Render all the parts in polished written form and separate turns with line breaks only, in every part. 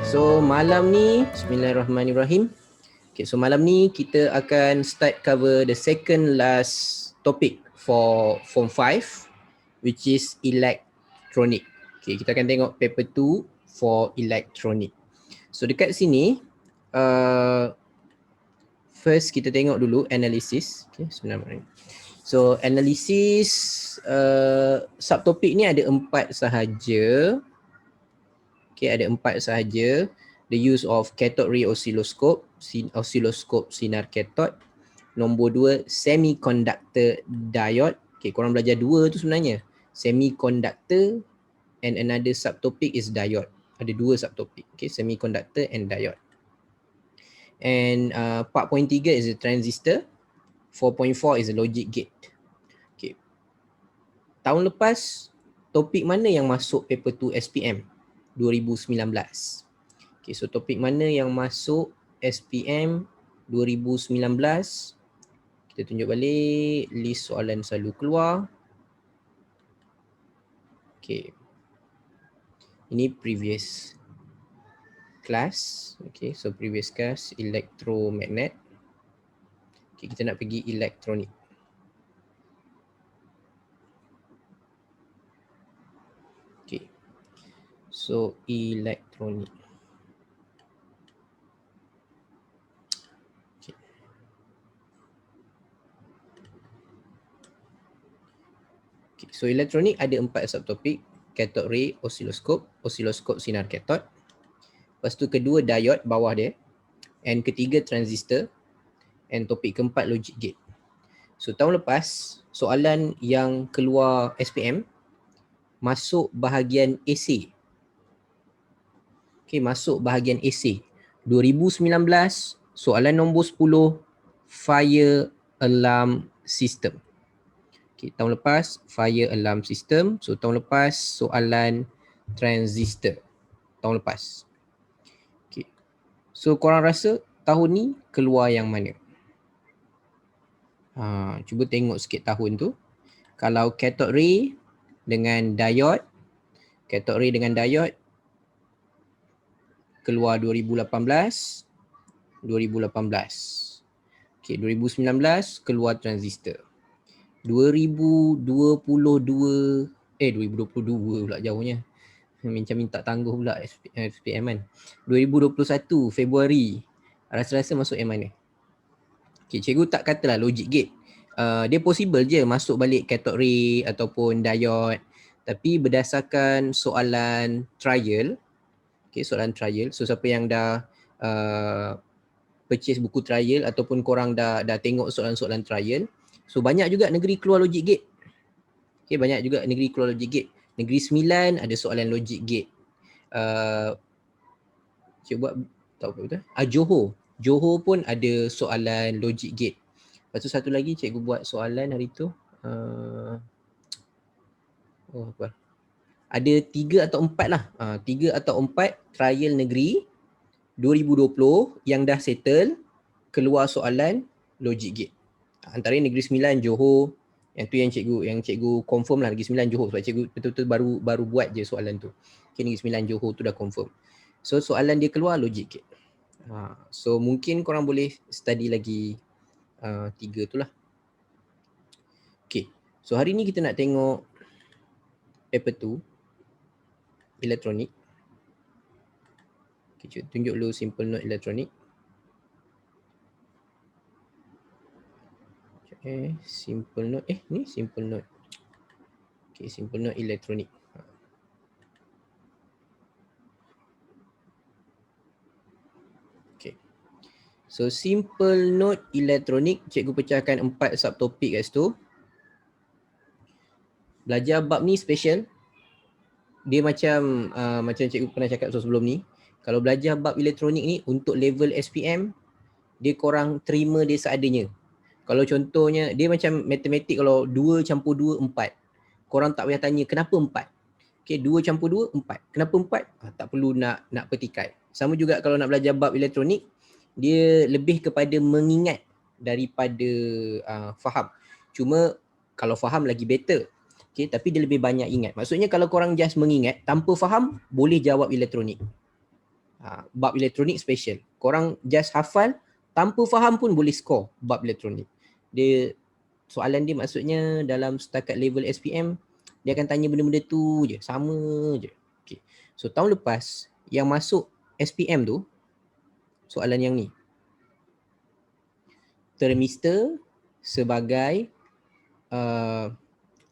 So malam ni, bismillahirrahmanirrahim. Okay, so malam ni kita akan start cover the second last topic for Form 5, which is electronic. Okay, kita akan tengok paper 2 for electronic. So dekat sini, first kita tengok dulu analysis. Okay, sebenarnya. So analysis subtopik ni ada 4 sahaja. Okay, ada 4 sahaja. The use of cathode ray oscilloscope, sinar cathode. Nombor 2, semiconductor diode. Okay, korang belajar 2 tu sebenarnya. Semiconductor and another subtopic is diode. Ada 2 subtopik. Okay, semiconductor and diode. And 4.3 is a transistor. 4.4 is a logic gate. Okay. Tahun lepas, topik mana yang masuk paper 2 SPM 2019? Okay, so topik mana yang masuk SPM 2019? Kita tunjuk balik, list soalan selalu keluar. Okay. Ini previous class. Okay, so previous class electromagnet. Okay, kita nak pergi electronic. Okay. So electronic. So elektronik ada 4 subtopik, cathode ray, oscilloscope sinar cathode. Lepas tu kedua diode bawah dia, and ketiga transistor, and topik keempat logic gate. So tahun lepas soalan yang keluar SPM masuk bahagian AC. Okay, masuk bahagian AC. 2019 soalan nombor 10, fire alarm system. Okay, tahun lepas fire alarm system. So tahun lepas soalan transistor. Tahun lepas. Okay. So korang rasa tahun ni keluar yang mana? Cuba tengok sikit tahun tu. Kalau cathode ray dengan diode, cathode ray dengan diode keluar 2018. Okay, 2019 keluar transistor. 2022 pula jauhnya. Macam minta tangguh pula SPM kan. 2021 Februari. Rasa-rasa masuk yang mana? Okay, cikgu tak katalah logic gate. Dia possible je masuk balik cathode ray ataupun diode. Tapi berdasarkan soalan trial. Okay, soalan trial. So siapa yang dah purchase buku trial ataupun korang dah tengok soalan-soalan trial. So banyak juga negeri keluar logic gate. Okay, banyak juga negeri keluar logic gate. Negeri Sembilan ada soalan logic gate. Cikgu buat tahu apa betul? Johor. Johor pun ada soalan logic gate. Lepas tu satu lagi cikgu buat soalan hari tu. Apa? Ada 3 atau 4 lah. 3 atau 4 trial negeri 2020 yang dah settle keluar soalan logic gate. Antara Negeri Sembilan, Johor, yang cikgu confirm lah Negeri Sembilan Johor sebab cikgu betul-betul baru buat je soalan tu. Okay, Negeri Sembilan Johor tu dah confirm. So soalan dia keluar logic gate. So mungkin korang boleh study lagi 3 tu lah. Okay, so hari ni kita nak tengok paper 2 elektronik. Okay, tunjuk dulu simple note elektronik. Simple note, ni simple note. Okay, simple note elektronik. Okay. So simple note elektronik, cikgu pecahkan 4 subtopik kat situ. Belajar bab ni special. Dia macam cikgu pernah cakap sebelum ni. Kalau belajar bab elektronik ni untuk level SPM, dia korang terima dia seadanya. Kalau contohnya, dia macam matematik kalau 2 campur 2, 4. Korang tak payah tanya kenapa 4. Okay, 2 campur 2, 4. Kenapa 4? Tak perlu nak petikai. Sama juga kalau nak belajar bab elektronik, dia lebih kepada mengingat daripada faham. Cuma kalau faham lagi better. Okay, tapi dia lebih banyak ingat. Maksudnya kalau korang just mengingat, tanpa faham, boleh jawab elektronik. Bab elektronik special. Korang just hafal, tanpa faham pun boleh score bab elektronik. Dia soalan dia maksudnya dalam setakat level SPM, dia akan tanya benda-benda tu je, sama je. Okay. So tahun lepas yang masuk SPM tu, soalan yang ni. Termister sebagai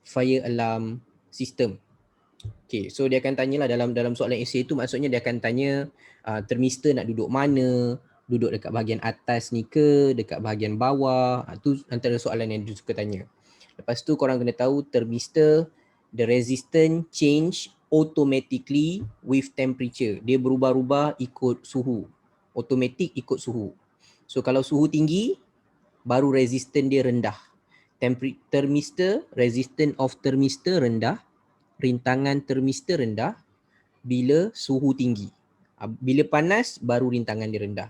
fire alarm system. Okay, so dia akan tanyalah dalam soalan esei tu, maksudnya dia akan tanya termister nak duduk mana, duduk dekat bahagian atas ni ke, dekat bahagian bawah. Tu antara soalan yang dia suka tanya. Lepas tu korang kena tahu termister, the resistance change automatically with temperature. Dia berubah-ubah ikut suhu. Automatic ikut suhu. So kalau suhu tinggi, baru resistance dia rendah. Termister, resistance of termister rendah, rintangan termister rendah bila suhu tinggi. Bila panas, baru rintangan dia rendah.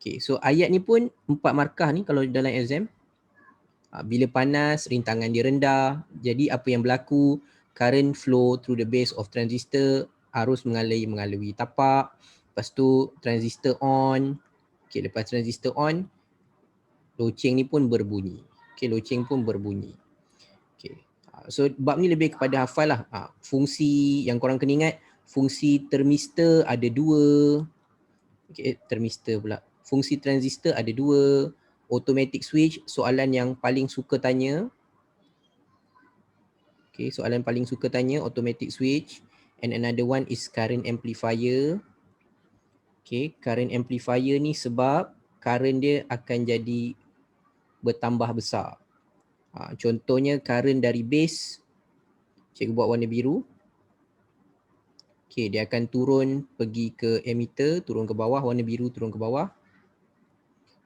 Okay, so ayat ni pun 4 markah ni kalau dalam exam. Bila panas, rintangan dia rendah. Jadi apa yang berlaku, current flow through the base of transistor, arus melalui tapak. Lepas tu transistor on. Okay, lepas transistor on, loceng ni pun berbunyi. Okay, loceng pun berbunyi. Okay. So bab ni lebih kepada hafal lah. Fungsi yang korang kena ingat, fungsi termister ada 2. Okay, termister pula. Fungsi transistor ada 2. Automatic switch, soalan yang paling suka tanya. Okay, soalan paling suka tanya automatic switch. And another one is current amplifier. Okay, current amplifier ni sebab current dia akan jadi bertambah besar. Contohnya current dari base, cikgu buat warna biru. Okay, dia akan turun pergi ke emitter, turun ke bawah, warna biru turun ke bawah.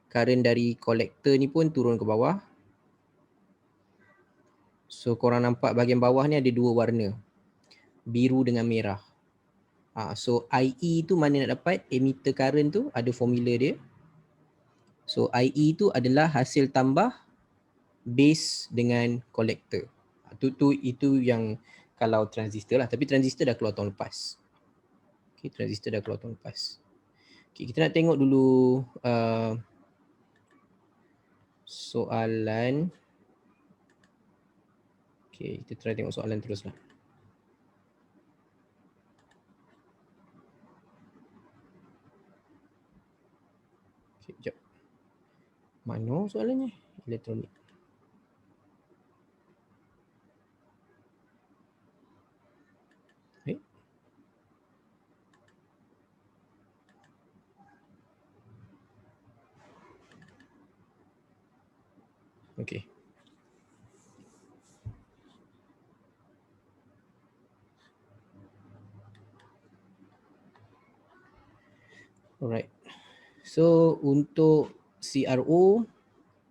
Current dari collector ni pun turun ke bawah. So korang nampak bahagian bawah ni ada 2 warna, biru dengan merah. So IE tu mana nak dapat? Emitter current tu ada formula dia. So IE tu adalah hasil tambah base dengan collector. Itu yang kalau transistor lah. Tapi transistor dah keluar tahun lepas. Okay, transistor dah keluar tahun lepas. Okay, kita nak tengok dulu soalan. Okay, kita try tengok soalan terus lah. Okay, sekejap. Mana soalannya? Elektronik. Okay. Alright. So untuk CRO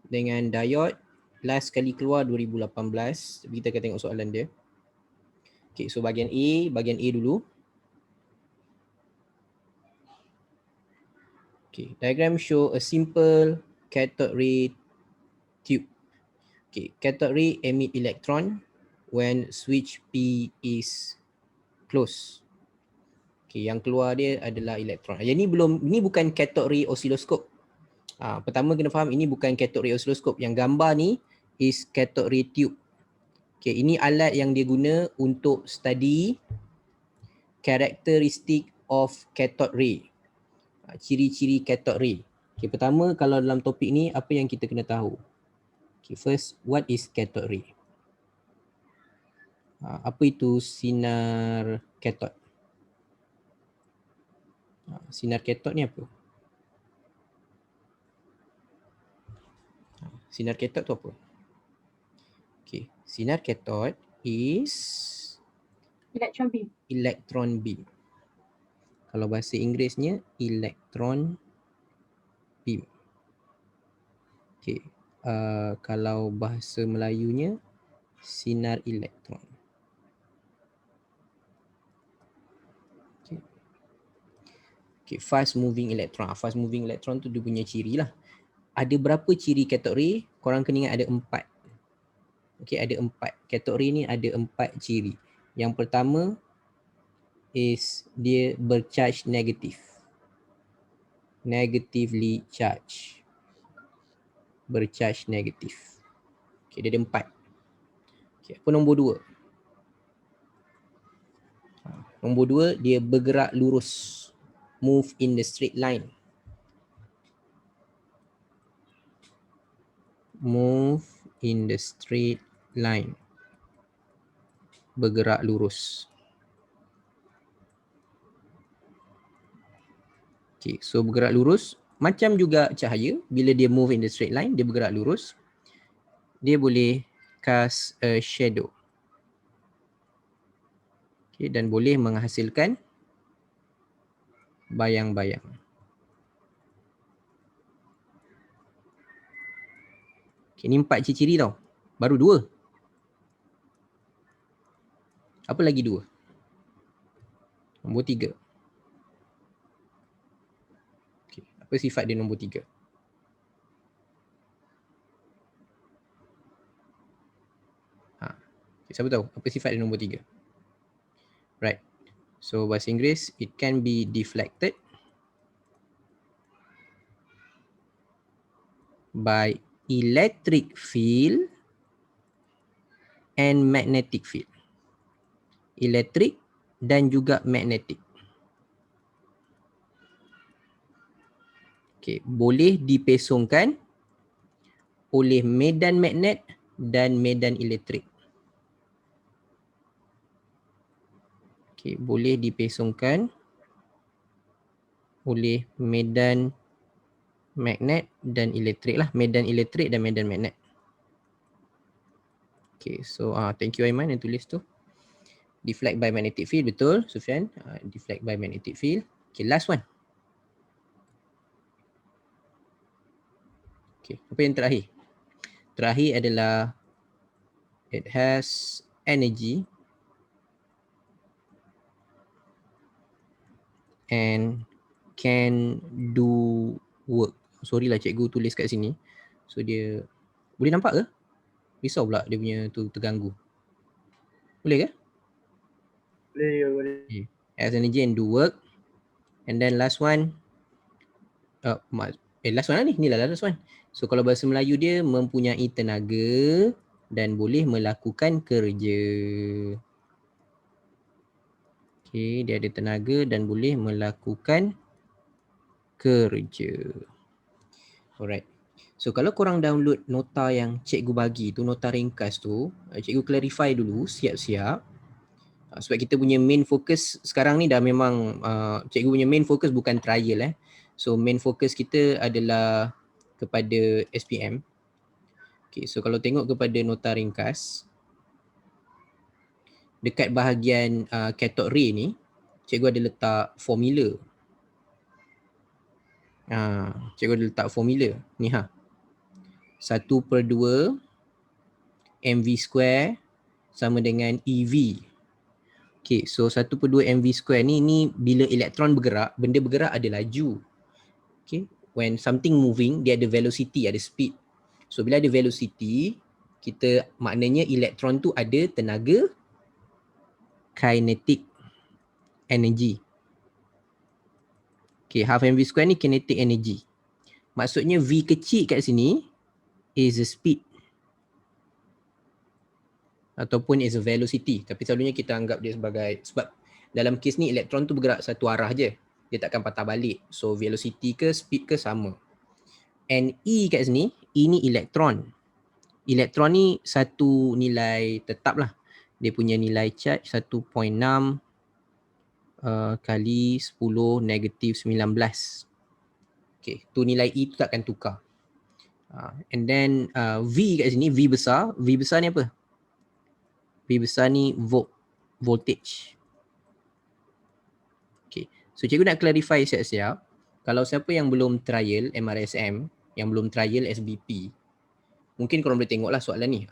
dengan diode last kali keluar 2018. Kita akan tengok soalan dia. Okay, so bahagian A dulu. Okay, diagram show a simple cathode ray tube. Okay, cathode ray emit electron when switch P is closed. Okay, yang keluar dia adalah elektron. Yang ni bukan cathode ray oscilloscope. Pertama kena faham ini bukan cathode ray oscilloscope. Yang gambar ni is cathode ray tube. Okay, ini alat yang dia guna untuk study characteristic of cathode ray. Ciri-ciri cathode ray. Okay, pertama kalau dalam topik ni apa yang kita kena tahu? Okay, first, what is cathode ray? Apa itu sinar cathode? Sinar cathode ni apa? Sinar cathode tu apa? Okay, sinar cathode is
electron beam.
Electron beam. Kalau bahasa Inggerisnya electron beam. Okay. Kalau bahasa Melayunya sinar elektron. Okay. Okay, fast moving electron. Fast moving electron tu dia punya ciri lah. Ada berapa ciri cathode ray? Korang kena ingat ada 4. Okay, ada 4. Cathode ray ni ada 4 ciri. Yang pertama is dia bercharge negatif. Negatively charged. Bercharge negatif. Okay, dia ada 4. Okay, apa nombor 2? Nombor 2, dia bergerak lurus. Move in the straight line. Move in the straight line. Bergerak lurus. Okay, so bergerak lurus. Macam juga cahaya, bila dia move in the straight line, dia bergerak lurus. Dia boleh cast a shadow. Okay, dan boleh menghasilkan bayang-bayang. Okay, ni 4 ciri-ciri tau. Baru 2. Apa lagi 2? Nombor 3. Okay, apa sifat dia nombor 3? Okay, siapa tahu apa sifat dia nombor 3? Right. So bahasa Inggeris, it can be deflected by electric field and magnetic field. Elektrik dan juga magnetic. Okay, boleh dipesongkan oleh medan magnet dan medan elektrik. Okay, boleh dipesongkan oleh medan magnet dan elektrik lah. Medan elektrik dan medan magnet. Okay, so thank you Aiman yang tulis tu. Deflect by magnetic field, betul Sufyan. Deflect by magnetic field. Okay, last one. Okay, apa yang terakhir? Terakhir adalah it has energy and can do work. Sorry lah cikgu tulis kat sini. So dia boleh nampak ke? Risau pula dia punya tu terganggu. Boleh ke?
Boleh.
Okay. Has energy and do work. And then last one. Last one lah ni. Inilah last one. So kalau bahasa Melayu dia mempunyai tenaga dan boleh melakukan kerja. Okay, dia ada tenaga dan boleh melakukan kerja. Alright. So kalau korang download nota yang cikgu bagi tu, nota ringkas tu, cikgu clarify dulu siap-siap. Sebab kita punya main fokus sekarang ni dah memang cikgu punya main fokus bukan trial So main fokus kita adalah kepada SPM. Okay, so kalau tengok kepada nota ringkas, dekat bahagian cathode ray ni, cikgu ada letak formula. Cikgu ada letak formula. Ni 1/2 mv square sama dengan EV. Okay, so 1/2 mv square ni bila elektron bergerak, benda bergerak ada laju. Okay, when something moving, dia ada velocity, ada speed. So bila ada velocity, kita maknanya elektron tu ada tenaga kinetic energy. Okay, half mv square ni kinetic energy. Maksudnya V kecil kat sini is the speed ataupun is a velocity. Tapi selalunya kita anggap dia sebagai, sebab dalam kes ni elektron tu bergerak satu arah je. Dia takkan patah balik. So velocity ke speed ke sama. And E kat sini, E ni elektron. Elektron ni satu nilai tetap lah. Dia punya nilai charge 1.6 kali 10 negatif 19. Okay, tu nilai E tu takkan tukar. And then V kat sini, V besar ni apa? V besar ni voltage. Okay, so cikgu nak clarify siap-siap. Kalau siapa yang belum trial MRSM, yang belum trial SBP, mungkin korang boleh tengok lah soalan ni.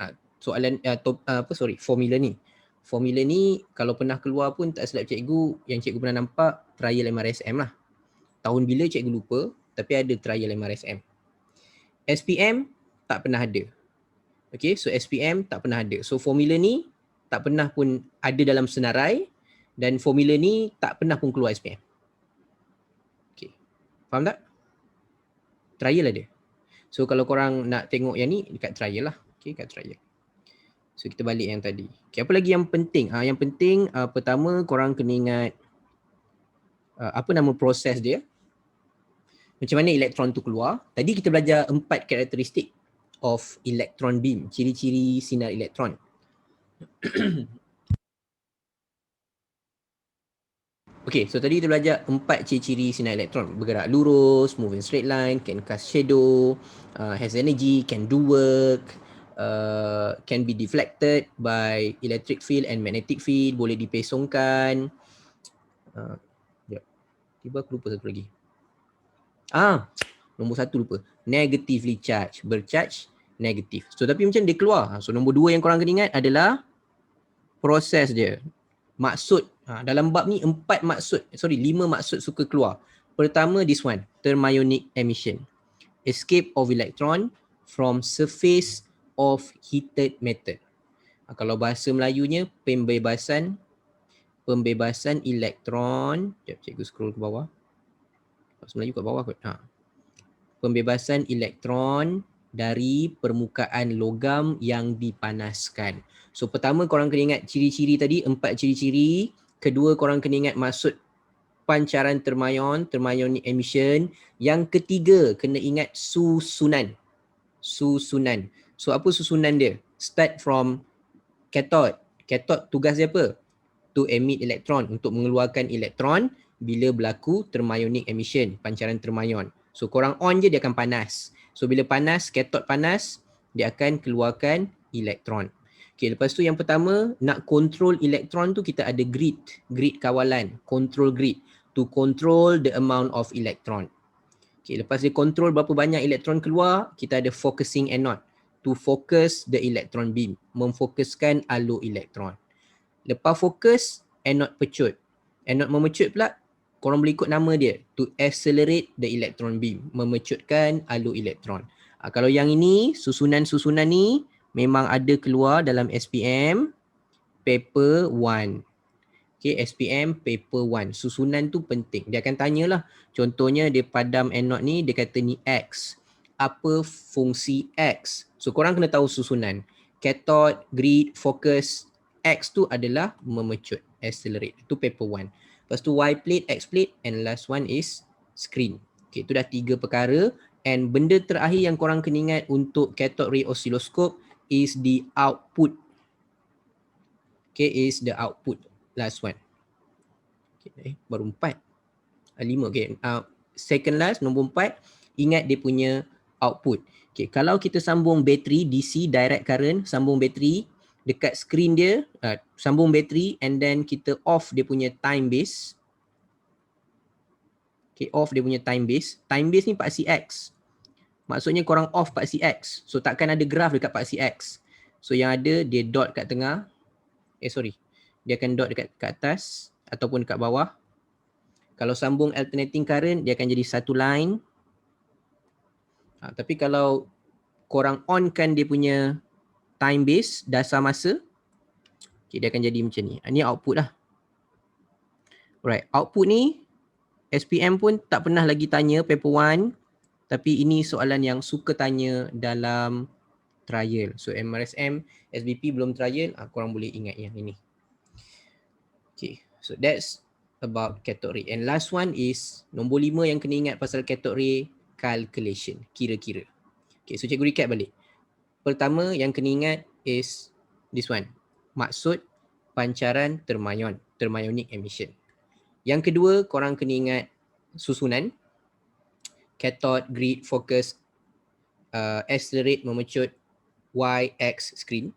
Formula ni. Formula ni kalau pernah keluar pun tak silap cikgu, yang cikgu pernah nampak trial MRSM lah. Tahun bila cikgu lupa, tapi ada trial MRSM. SPM tak pernah ada. Okay, so SPM tak pernah ada. So formula ni tak pernah pun ada dalam senarai dan formula ni tak pernah pun keluar SPM. Okay, faham tak? Trial ada. So kalau korang nak tengok yang ni dekat trial lah. Okay, kat trial. So kita balik yang tadi. Okay, apa lagi yang penting? Yang penting pertama korang kena ingat apa nama proses dia. Macam mana elektron tu keluar. Tadi kita belajar 4 karakteristik of electron beam. Ciri-ciri sinar elektron. Okay, so tadi kita belajar 4 ciri-ciri sinar elektron. Bergerak lurus, move in straight line, can cast shadow, has energy, can do work, can be deflected by electric field and magnetic field, boleh dipesongkan. Tiba aku lupa satu lagi. Nombor 1 lupa. Negatively charged, bercharge negatif. So tapi macam dia keluar. So nombor 2 yang korang kena ingat adalah proses dia. Maksud dalam bab ni 5 maksud suka keluar. Pertama, this one, thermionic emission, escape of electron from surface of heated metal. Kalau bahasa Melayunya pembebasan elektron. Sekejap, cikgu scroll ke bawah. Bahasa Melayu kat bawah kot. Pembebasan elektron dari permukaan logam yang dipanaskan. So pertama korang kena ingat ciri-ciri tadi, 4 ciri-ciri. Kedua korang kena ingat maksud pancaran termayon, thermionic emission. Yang ketiga kena ingat susunan. So apa susunan dia? Start from cathode. Cathode tugas dia apa? To emit elektron, untuk mengeluarkan elektron bila berlaku thermionic emission, pancaran termayon. So korang on je dia akan panas. So bila panas, cathode panas, dia akan keluarkan elektron. Okay, lepas tu yang pertama, nak control elektron tu kita ada grid kawalan, control grid to control the amount of electron. Okay, lepas dia control berapa banyak elektron keluar, kita ada focusing anode to focus the electron beam, memfokuskan alur elektron. Lepas fokus, anode pecut. Anode memecut pula, korang boleh ikut nama dia, to accelerate the electron beam, memecutkan alur elektron. Kalau yang ini, susunan-susunan ni memang ada keluar dalam SPM paper 1. Okay, SPM paper 1. Susunan tu penting. Dia akan tanyalah, contohnya dia padam anode ni, dia kata ni X. Apa fungsi X? So korang kena tahu susunan. Cathode, grid, focus. X tu adalah memecut, accelerate. Itu paper 1. Lepas tu Y plate, X plate, and last one is screen. Okay, itu dah 3 perkara. And benda terakhir yang korang kena ingat untuk cathode ray oscilloscope is the output. Okay, is the output. Last one. Okay, baru 4. 5. Okay. Second last, nombor 4. Ingat dia punya output. Okay, kalau kita sambung bateri DC, direct current, sambung bateri dekat screen dia, sambung bateri and then kita off dia punya time base. Okay, off dia punya time base. Time base ni 4CX. Maksudnya korang off 4CX. So takkan ada graph dekat 4CX. So yang ada dia dot kat tengah. Dia akan dot dekat atas ataupun dekat bawah. Kalau sambung alternating current, dia akan jadi satu line. Tapi kalau korang onkan dia punya time base, dasar masa, okay, dia akan jadi macam ni. Ini output lah. Alright, output ni SPM pun tak pernah lagi tanya paper 1. Tapi ini soalan yang suka tanya dalam trial. So MRSM, SBP belum trial, korang boleh ingat yang ini. Okay, so that's about cathode ray. And last one is nombor 5 yang kena ingat pasal cathode ray, calculation, kira-kira. Okay, so cikgu recap balik. Pertama yang kena ingat is this one, maksud pancaran termayon, thermionic emission. Yang kedua, korang kena ingat susunan, cathode, grid, focus, accelerate, memecut, Y, X, screen.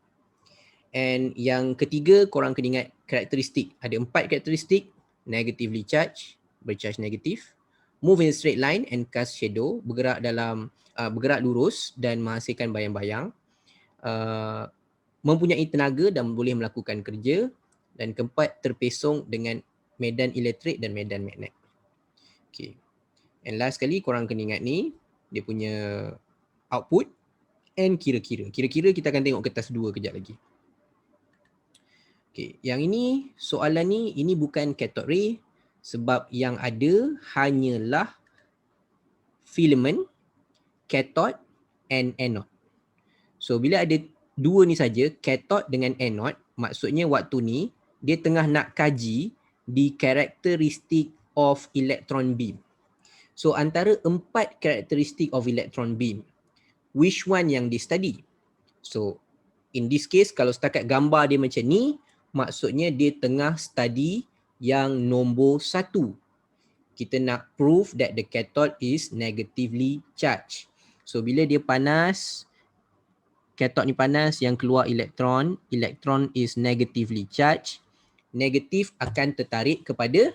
And yang ketiga, korang kena ingat karakteristik. Ada 4 karakteristik. Negatively charged, bercharge negatif. Move in straight line and cast shadow, bergerak lurus dan menghasilkan bayang-bayang. Mempunyai tenaga dan boleh melakukan kerja. Dan keempat, terpesong dengan medan elektrik dan medan magnet. Okay. And last sekali, korang kena ingat ni, dia punya output and kira-kira. Kira-kira kita akan tengok kertas 2 kejap lagi. Okay, yang ini, soalan ni, ini bukan cathode ray sebab yang ada hanyalah filament cathode and anode. So bila ada dua ni saja, cathode dengan anode, maksudnya waktu ni dia tengah nak kaji the characteristic of electron beam. So antara 4 karakteristik of electron beam, which one yang di study? So in this case, kalau setakat gambar dia macam ni, maksudnya dia tengah study yang nombor 1. Kita nak prove that the cathode is negatively charged. So bila dia panas, cathode ni panas, yang keluar elektron, elektron is negatively charged. Negatif akan tertarik kepada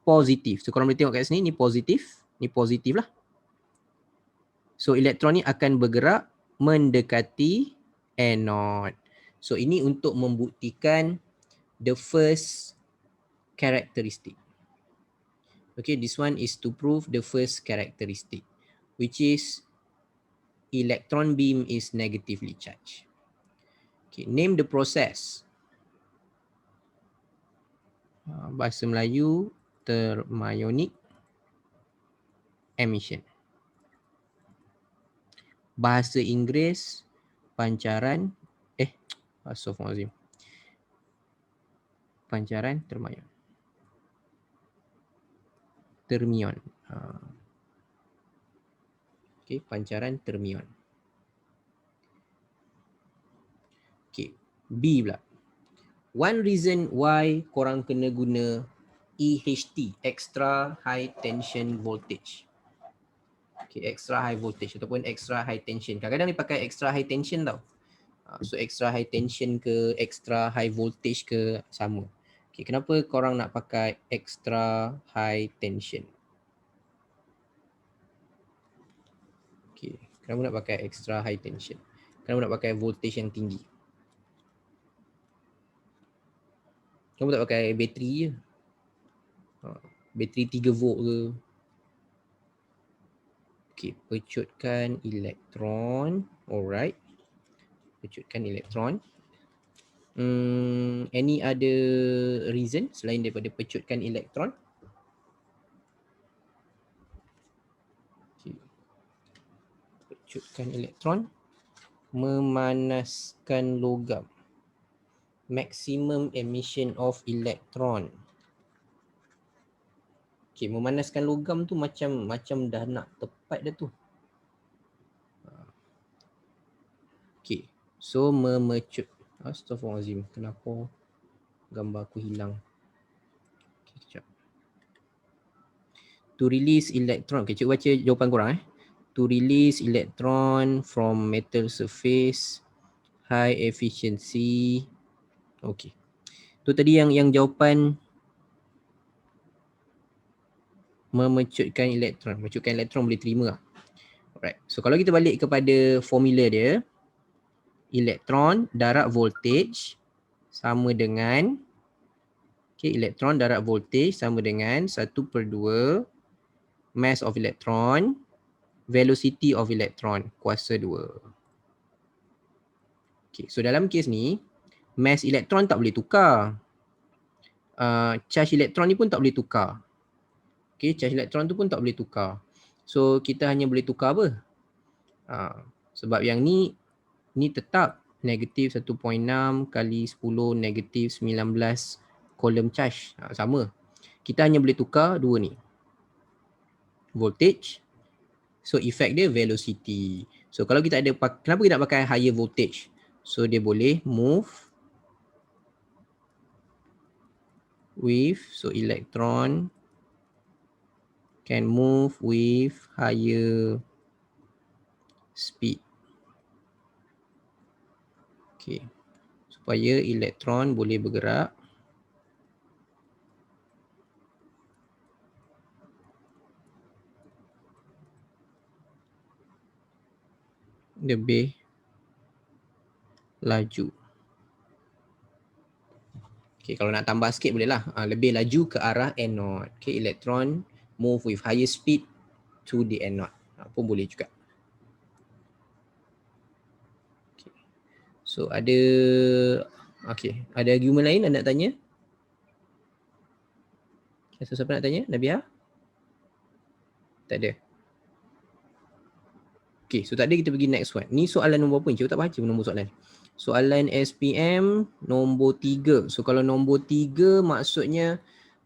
positif. So korang boleh tengok kat sini, ni positif lah. So elektron ni akan bergerak mendekati anode. So ini untuk membuktikan the first characteristic. Okay, this one is to prove the first characteristic, which is electron beam is negatively charged. Okay, name the process. Bahasa Melayu, thermionic emission. Bahasa Inggeris, pancaran Astaghfirullahaladzim. Pancaran termion. Termion. Okay, pancaran termion. Okay, B pula. One reason why korang kena guna EHT, extra high tension voltage. Okay, extra high voltage ataupun extra high tension. Kadang-kadang dia pakai extra high tension tau. So extra high tension ke extra high voltage ke sama. Okay, kenapa korang nak pakai extra high tension? Okay, kenapa nak pakai extra high tension? Kenapa nak pakai voltage yang tinggi? Kenapa tak pakai bateri je? Bateri 3 volt ke? Okay, pecutkan elektron. Alright. Pecutkan elektron. Any other reason selain daripada pecutkan elektron? Okay. Pecutkan elektron. Memanaskan logam. Maximum emission of electron. Okay, memanaskan logam tu macam dah nak tepat dah tu. Okay, so Astaghfirullahaladzim, kenapa gambar aku hilang? Okay, kejap. To release electron, okay, cikgu baca jawapan korang To release electron from metal surface, high efficiency. Okay, tu tadi yang jawapan memecutkan elektron. Memecutkan elektron boleh terima lah. Alright, so kalau kita balik kepada formula dia, elektron darab voltage sama dengan elektron darab voltage sama dengan 1/2 mass of electron, velocity of electron, kuasa 2. Okay, so dalam kes ni, mass elektron tak boleh tukar. Charge elektron ni pun tak boleh tukar. Okay, charge elektron tu pun tak boleh tukar. So kita hanya boleh tukar apa? Sebab yang ni tetap negatif 1.6 kali 10 negatif 19 kolom charge. Sama. Kita hanya boleh tukar dua ni. Voltage. So effect dia velocity. So kalau kita ada, kenapa kita nak pakai higher voltage? So dia boleh move with, so electron can move with higher speed. Okay. Supaya elektron boleh bergerak lebih laju. Okay, kalau nak tambah sikit boleh lah. Lebih laju ke arah anode. Okay, elektron move with higher speed to the anode. Pun boleh juga. Okay. So ada argument lain anda nak tanya? Siapa nak tanya? Nabia? Tak ada. Okay, so tadi kita pergi next one. Ni soalan nombor apa ni? Cikgu tak baca nombor soalan. Soalan SPM nombor 3. So kalau nombor 3 maksudnya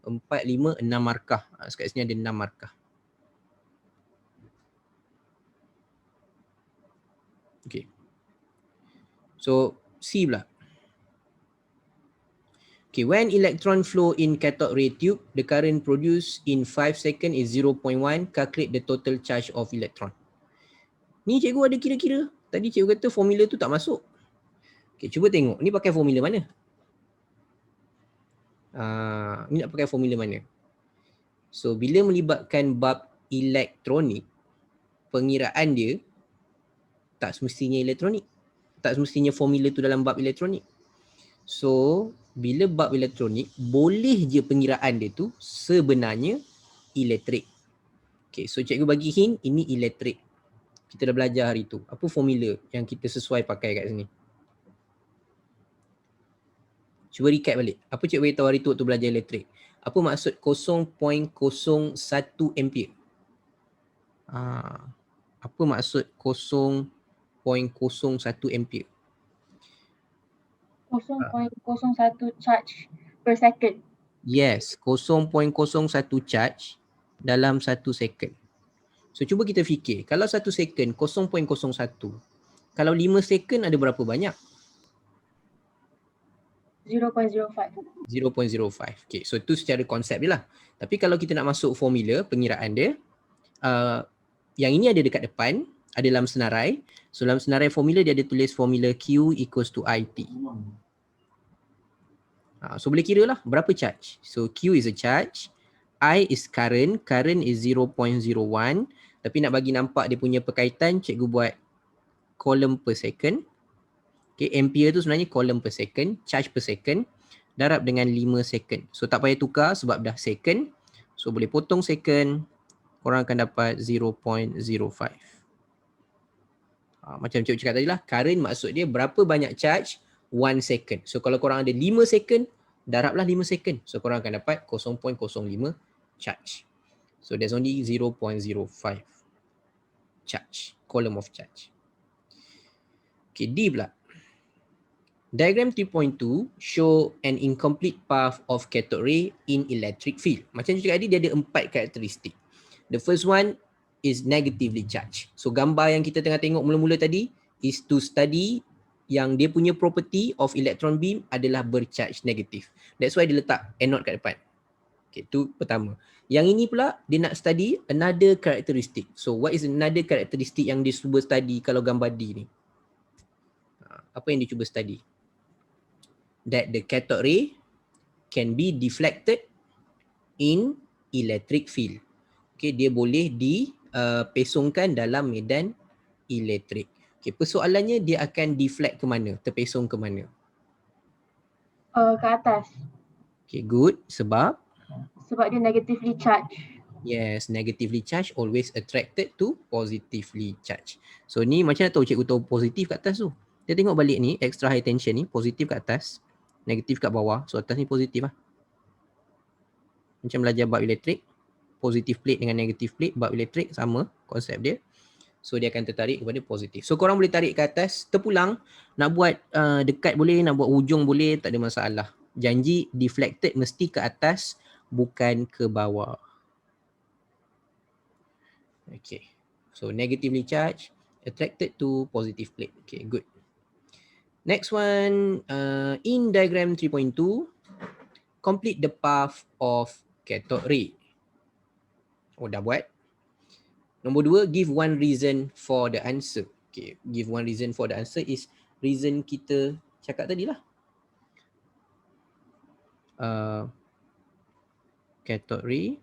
4, 5, 6 markah. Sekat sini ada 6 markah. Okay. So C pula. Okay, when electron flow in cathode ray tube, the current produced in 5 seconds is 0.1. Calculate the total charge of electron. Ni cikgu ada kira-kira. Tadi cikgu kata formula tu tak masuk. Okay, cuba tengok. Ni pakai formula mana? Ni nak pakai formula mana? So, bila melibatkan bab elektronik, pengiraan dia tak semestinya elektronik. Tak semestinya formula tu dalam bab elektronik. So, bila bab elektronik, boleh je pengiraan dia tu sebenarnya elektrik. Okay, so cikgu bagi hint, ini elektrik. Kita dah belajar hari tu. Apa formula yang kita sesuai pakai kat sini? Cuba recap balik. Apa cikgu beritahu hari tu waktu belajar elektrik? Apa maksud 0.01 ampere? Apa maksud 0.01 ampere?
0.01 charge per second.
Yes, 0.01 charge dalam 1 second. So cuba kita fikir, kalau 1 second 0.01, kalau 5 second ada berapa banyak?
0.05.
0.05. Okay, so itu secara konsep dia lah. Tapi kalau kita nak masuk formula pengiraan dia, yang ini ada dekat depan, ada dalam senarai. So dalam senarai formula dia ada tulis formula Q equals to IT. So boleh kira lah berapa charge. So Q is a charge, I is current, current is 0.01. Tapi nak bagi nampak dia punya perkaitan, cikgu buat column per second. Okay, ampere tu sebenarnya column per second, charge per second, darab dengan 5 second. So tak payah tukar sebab dah second. So boleh potong second, korang akan dapat 0.05. Macam cikgu cakap tadi lah, current maksud dia berapa banyak charge 1 second. So kalau korang ada 5 second, darablah 5 second. So korang akan dapat 0.05 charge. So there's only 0.05 charge, column of charge. Okay, D pula. Diagram 3.2 show an incomplete path of cathode ray in electric field. Macam cakap tadi, dia ada 4 karakteristik. The first one is negatively charged. So gambar yang kita tengah tengok mula-mula tadi is to study yang dia punya property of electron beam adalah bercharge negatif. That's why dia letak anode kat depan. Okay, tu pertama. Yang ini pula dia nak study another characteristic. So what is another characteristic yang dia cuba study kalau gambar D ni? Apa yang dia cuba study? That the cathode ray can be deflected in electric field. Okay, dia boleh dipesongkan dalam medan elektrik. Okay, persoalannya dia akan deflect ke mana? Terpesong ke mana?
Ke atas.
Okay, good. Sebab
dia negatively charged.
yes, negatively charged always attracted to positively charged. So ni macam mana tahu cikgu tahu positif kat atas tu? Dia tengok balik ni, extra high tension ni, positif kat atas, negatif kat bawah. So atas ni positif lah. Macam belajar bab elektrik, positif plate dengan negatif plate, bab elektrik sama konsep dia. So dia akan tertarik kepada positif. So korang boleh tarik ke atas, terpulang, nak buat dekat boleh, nak buat hujung boleh, tak ada masalah. Janji deflected mesti ke atas, bukan ke bawah. Okay. So negatively charged, attracted to positive plate. Okay, good. Next one, in diagram 3.2, complete the path of cathode ray. Oh, dah buat. Nombor 2, give one reason for the answer. Okay, give one reason for the answer is reason kita cakap tadi lah. Cathode ray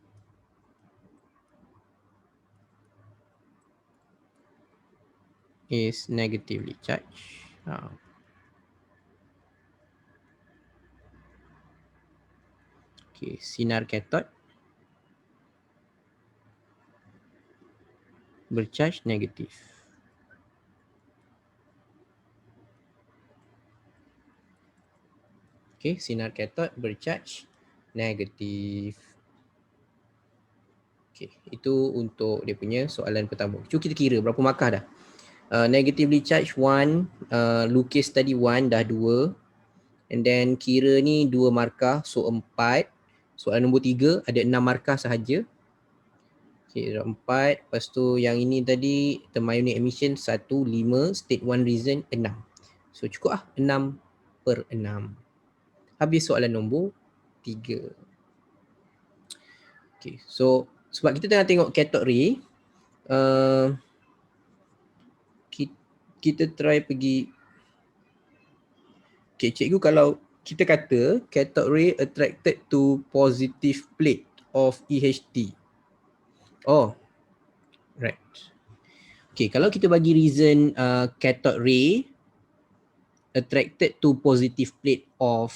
is negatively charged. Okay, sinar cathode bercharge negatif. Okay, sinar cathode bercharge negatif. Okay, itu untuk dia punya soalan pertama. Cuba kita kira berapa markah dah. Negatively charged 1, lukis tadi 1 dah 2. And then kira ni 2 markah, so 4. Soalan nombor 3 ada 6 markah sahaja. Okay, 4. Lepas tu yang ini tadi thermionic emission 1, 5, state 1 reason 6. So cukup lah 6/6. Habis soalan nombor 3. Okay, so sebab kita tengah tengok cathode ray, kita try pergi. Okay, cikgu kalau kita kata cathode ray attracted to positive plate of EHT. Oh, right. Okay, kalau kita bagi reason cathode ray attracted to positive plate of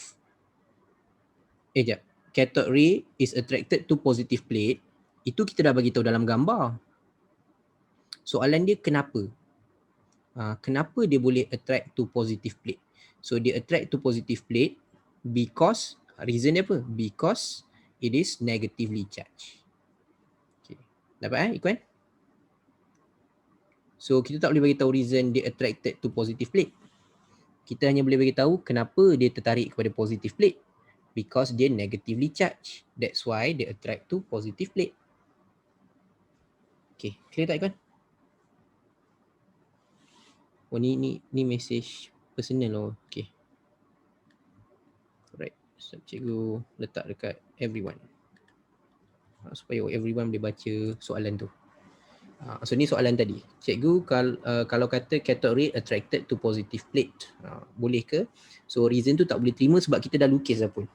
cathode ray is attracted to positive plate, itu kita dah bagi tahu dalam gambar. Soalan dia kenapa? Kenapa dia boleh attract to positive plate? So dia attract to positive plate because, reason dia apa? Because it is negatively charged. Okay. Dapat Ikwan? So kita tak boleh bagi tahu reason dia attracted to positive plate. Kita hanya boleh bagi tahu kenapa dia tertarik kepada positive plate. Because dia negatively charged. That's why they attract to positive plate. Okay, clear tak Ikwan? Oh ni message personal oh. Okay. Alright. So, cikgu letak dekat everyone. Supaya everyone boleh baca soalan tu. So ni soalan tadi. Cikgu kalau kata cathode ray attracted to positive plate, boleh ke? So reason tu tak boleh terima sebab kita dah lukis dah pun.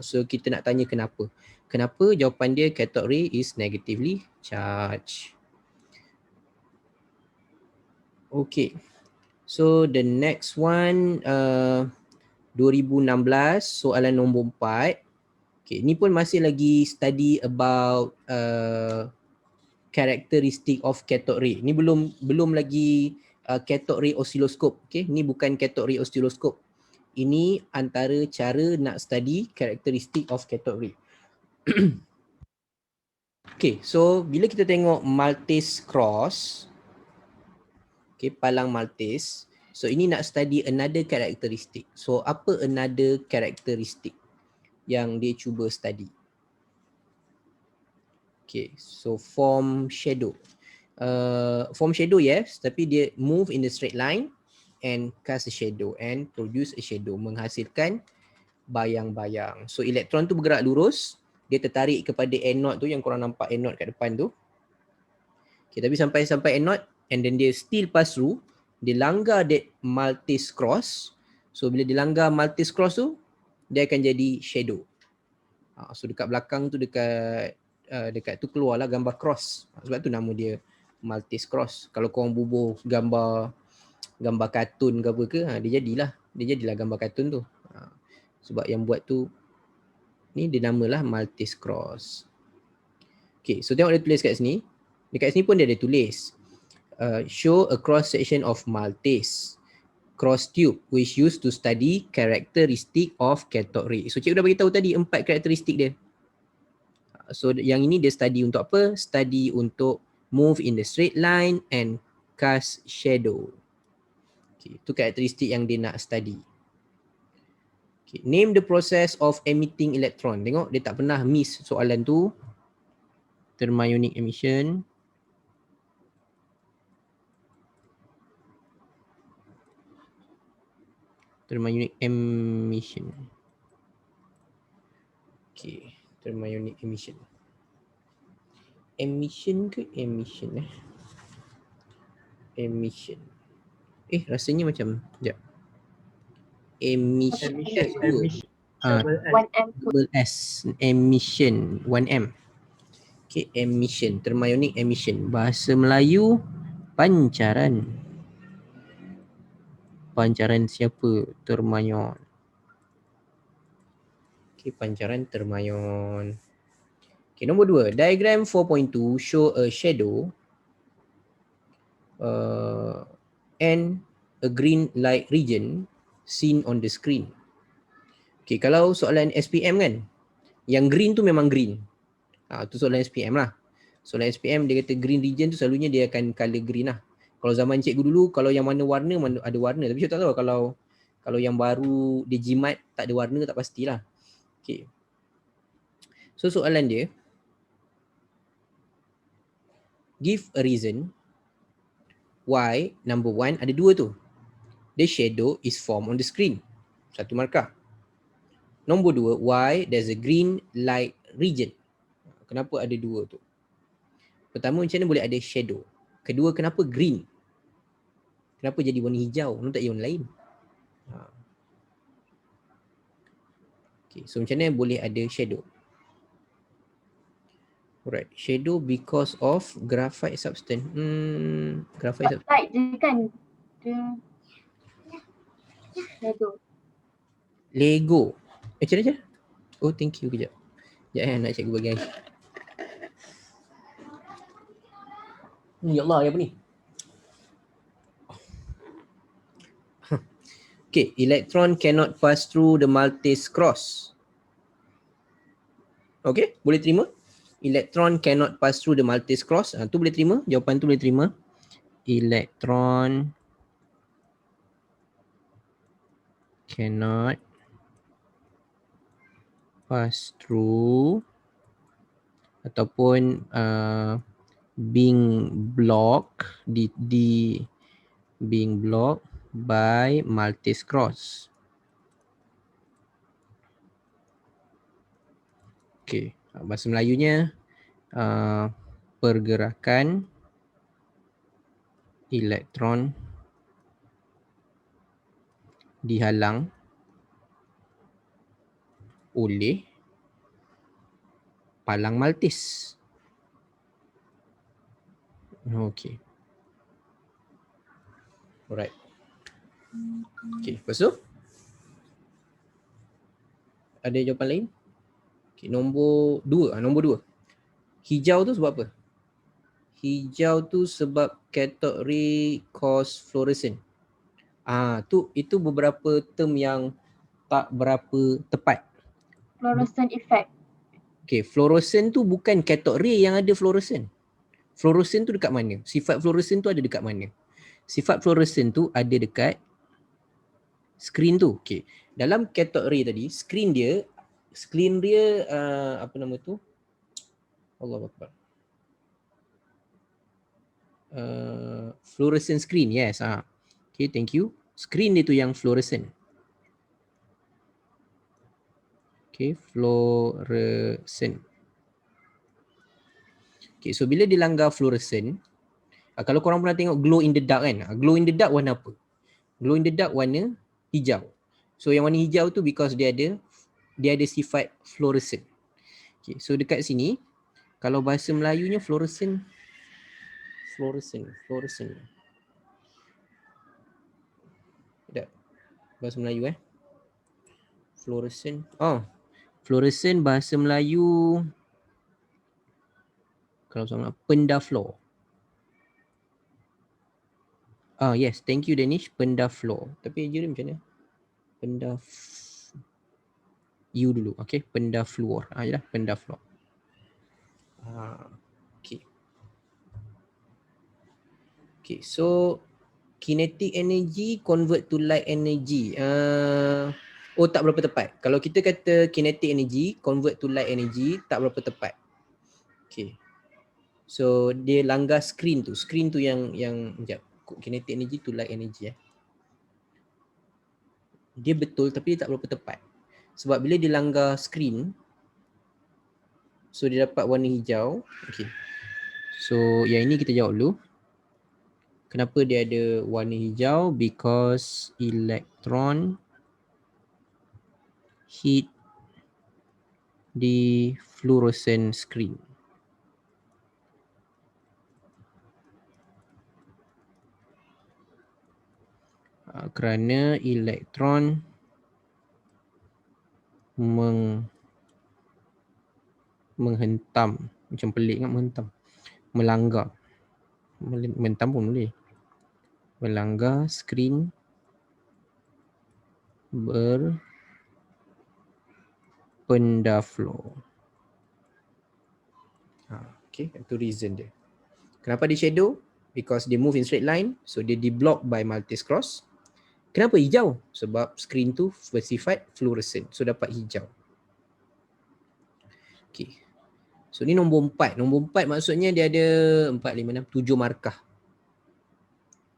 So kita nak tanya kenapa. Kenapa? Jawapan dia cathode ray is negatively charged. Okay. So the next one 2016 soalan nombor 4. Okay, ni pun masih lagi study about characteristic of cathode ray. Ni belum lagi cathode ray oscilloscope. Okay, ni bukan cathode ray oscilloscope. Ini antara cara nak study characteristic of cathode ray. Okay, so bila kita tengok Maltese cross, okay, palang Maltese. So ini nak study another characteristic. So apa another characteristic yang dia cuba study? Okay, so form shadow. Form shadow yes, tapi dia move in the straight line and cast a shadow and produce a shadow, menghasilkan bayang-bayang. So elektron tu bergerak lurus, dia tertarik kepada anode tu yang korang nampak anode kat depan tu. Okay, tapi sampai anode and then dia still pass through, dia langgar that Maltese cross. So bila dia langgar Maltese cross tu, dia akan jadi shadow. So dekat belakang tu dekat tu keluarlah gambar cross. Sebab tu nama dia Maltese cross. Kalau korang bubuh gambar kartun ke apa ke, dia jadilah gambar kartun tu. Sebab yang buat tu ni dia namalah Maltese cross. Okay, so tengok dia tulis kat sini. Dekat sini pun dia ada tulis show a cross section of Maltese cross tube which used to study characteristic of cathode ray. So cikgu dah bagi tahu tadi 4 karakteristik dia. So yang ini dia study untuk apa? Study untuk move in the straight line and cast shadow. Okay, itu karakteristik yang dia nak study. Okay, name the process of emitting electron. Tengok dia tak pernah miss soalan tu. Thermionic emission. Thermionic emission. Okay, thermionic emission. Emission ke emission Emission. Rasanya macam sekejap. Emission.
1M.
Double S. Emission. 1M. Okay, emission. Thermionic emission. Bahasa Melayu, pancaran. Pancaran siapa? Termayon. Okay, pancaran termayon. Okay, nombor 2. Diagram 4.2 show a shadow and a green light region seen on the screen. Okay, kalau soalan SPM kan, yang green tu memang green. Tu soalan SPM lah. Soalan SPM dia kata green region tu selalunya dia akan color green lah. Kalau zaman cikgu dulu, kalau yang mana warna, mana ada warna. Tapi saya tak tahu kalau yang baru dia jimat tak ada warna, tak pastilah. Okay. So soalan dia, give a reason why, number one, ada dua tu. The shadow is formed on the screen. Satu markah. Nombor dua, why there's a green light region. Kenapa ada dua tu? Pertama, macam mana boleh ada shadow? Kedua, kenapa green? Kenapa jadi warna hijau? Kenapa tak jadi warna lain? Okay, so macam mana boleh ada shadow? Alright, shadow because of graphite substance. Graphite substance.
Light je kan. Dia shadow.
Lego. Macam mana? Oh, thank you. Kejap. Sekejap nak cikgu bagi air. Ya Allah, apa ni? Okay, electron cannot pass through the Maltese cross. Okay, boleh terima? Electron cannot pass through the Maltese cross. Tu boleh terima? Jawapan tu boleh terima. Electron cannot pass through ataupun being blocked being blocked by Maltese cross. Okay, bahasa Melayunya pergerakan elektron dihalang oleh palang Maltese. Okay. Alright. Okay, lepas tu ada jawapan lain? Okay, nombor dua. Hijau tu sebab apa? Hijau tu sebab cathode ray cause fluorescent. Itu beberapa term yang tak berapa tepat.
Fluorescent effect.
Okay, fluorescent tu bukan cathode ray yang ada fluorescent. Fluorescent tu dekat mana? Sifat fluorescent tu ada dekat mana? Sifat fluorescent tu ada dekat screen tu. Okay. Dalam cathode ray tadi, screen dia apa nama tu? Allahu Akbar. Fluorescent screen, yes. Okay, thank you. Screen dia tu yang fluorescent. Okay, fluorescent. Okay, so bila dilanggar fluorescent, kalau korang pernah tengok glow in the dark kan, glow in the dark warna apa? Glow in the dark warna hijau. So yang warna hijau tu because dia ada sifat fluorescent. Okay, so dekat sini, kalau bahasa Melayunya fluorescent. Sekejap. Bahasa Melayu fluorescent. Fluorescent bahasa Melayu kalau sama pendaflor. Yes, thank you Danish, pendaflor. Tapi je dia macam mana? You dulu. Okay, pendafluor. Yalah, pendaflor. Okay. Okay, so kinetic energy convert to light energy. Tak berapa tepat. Kalau kita kata kinetic energy convert to light energy, tak berapa tepat. Okay. So dia langgar screen tu. Screen tu yang sekejap. Kinetic energy to light energy. Dia betul tapi dia tak berapa tepat. Sebab bila dia langgar screen, so dia dapat warna hijau. Okay. So yang ini kita jawab dulu. Kenapa dia ada warna hijau? Because electron hit the fluorescent screen. Kerana elektron menghentam. Macam pelik kan menghentam. Melanggar. Menghentam pun boleh. Melanggar screen berpendaflor. Okay, itu reason dia. Kenapa dia shadow? because they move in straight line, so they deblock by Maltese cross. Kenapa hijau? Sebab screen tu specified fluorescent, so dapat hijau. Okay. So ni nombor 4. Nombor 4 maksudnya dia ada 4, 5, 6, 7 markah.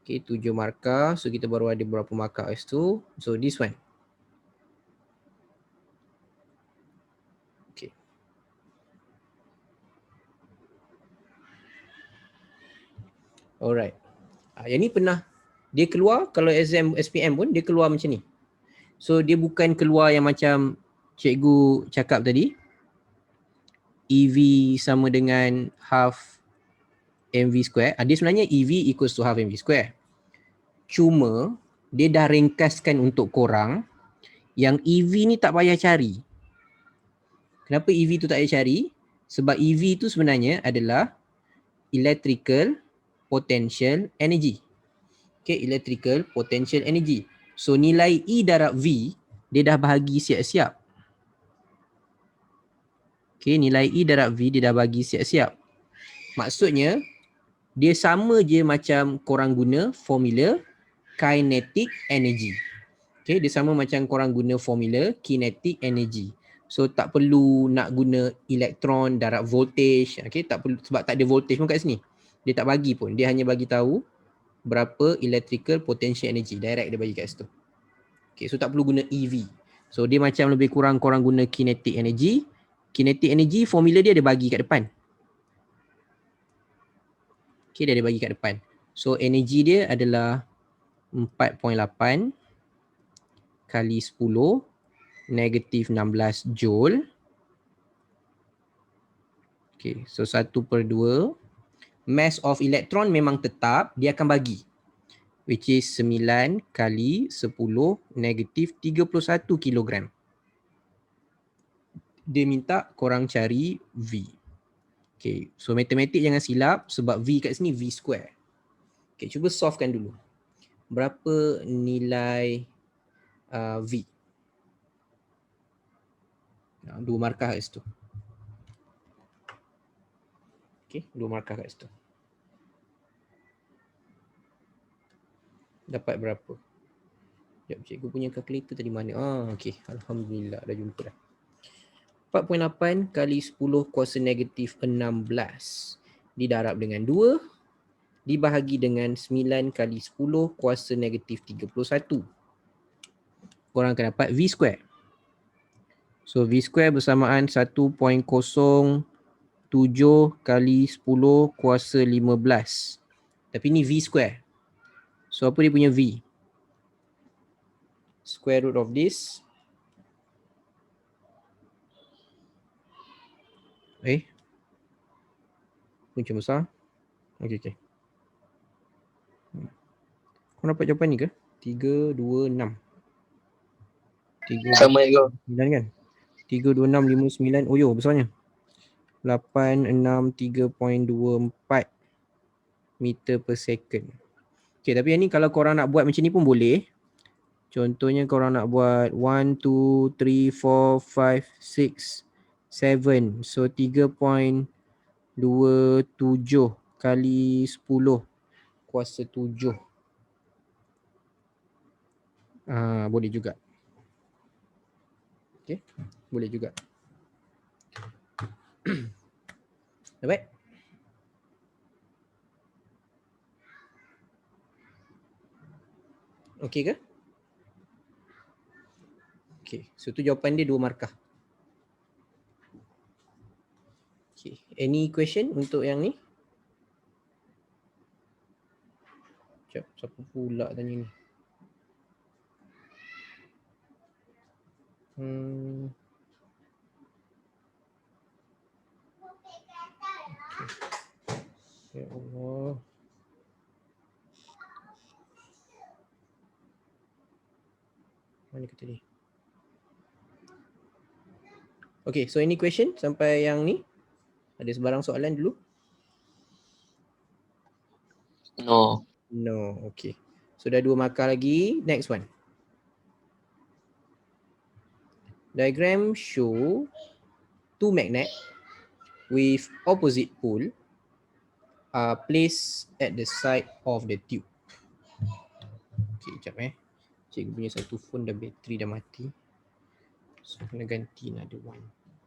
Okay, 7 markah. So kita baru ada berapa markah kat situ. So this one. Okay. Alright. Yang ni pernah dia keluar kalau exam SPM pun dia keluar macam ni. So dia bukan keluar yang macam cikgu cakap tadi. EV sama dengan half mv square. Dia sebenarnya EV equals to half mv square. Cuma dia dah ringkaskan untuk korang yang EV ni tak payah cari. Kenapa EV tu tak payah cari? Sebab EV tu sebenarnya adalah electrical potential energy. Okay, electrical potential energy. So nilai E darab V dia dah bahagi siap-siap. Okay, nilai E darab V dia dah bagi siap-siap. Maksudnya dia sama je macam korang guna formula kinetic energy. Okay, dia sama macam korang guna formula kinetic energy. So tak perlu nak guna elektron darab voltage. Okay, tak perlu sebab tak ada voltage pun kat sini. Dia tak bagi pun. Dia hanya bagi tahu berapa electrical potential energy. Direct dia bagi kat situ. Okay, so tak perlu guna EV. So dia macam lebih kurang korang guna kinetic energy. Kinetic energy formula dia bagi kat depan. Okay, dia ada bagi kat depan. So energy dia adalah 4.8 kali 10 negatif 16 joule. Okay, so 1/2. Mass of electron memang tetap, dia akan bagi. Which is 9 kali 10 negatif 31 kilogram. Dia minta korang cari V. Okay, so matematik jangan silap sebab V kat sini V square. Okay, cuba solvekan dulu. Berapa nilai V? 2 markah kat situ. Okay, 2 markah kat situ. Dapat berapa? Sekejap, cikgu punya kalkulator tadi mana? Okay, alhamdulillah dah jumpa dah. 4.8 kali 10 kuasa negatif 16 didarab dengan 2 dibahagi dengan 9 kali 10 kuasa negatif 31. Korang akan dapat V square. So V square bersamaan 1.07 kali 10 kuasa 15. Tapi ni V square. So apa dia punya V? Square root of this. Punca besar. Okay. Kau dapat jawapan ni ke? 3, 2, 6. 3,
Sama juga.
9 kan? 3, 2, 6, 5, 9. Oh yo, besarnya. 8, 6, 3.24 meter per second. Okay, tapi yang ni kalau korang nak buat macam ni pun boleh. Contohnya korang nak buat 1, 2, 3, 4, 5, 6, 7. So 3.27 kali 10 kuasa 7. Boleh juga. Okay, boleh juga. Dapat? Okay ke? Okay, so tu jawapan dia 2 markah. Okay, any question untuk yang ni? Sekejap, siapa pula tanya ni? Okay. Ya Allah. Mana kata ni? Okay, so any question sampai yang ni? Ada sebarang soalan dulu?
No.
No, okay. So dah 2 markah lagi. Next one. Diagram show 2 magnet with opposite pole are placed at the side of the tube. Okay, sekejap Cikgu punya satu phone dah bateri dah mati. So kena ganti another one.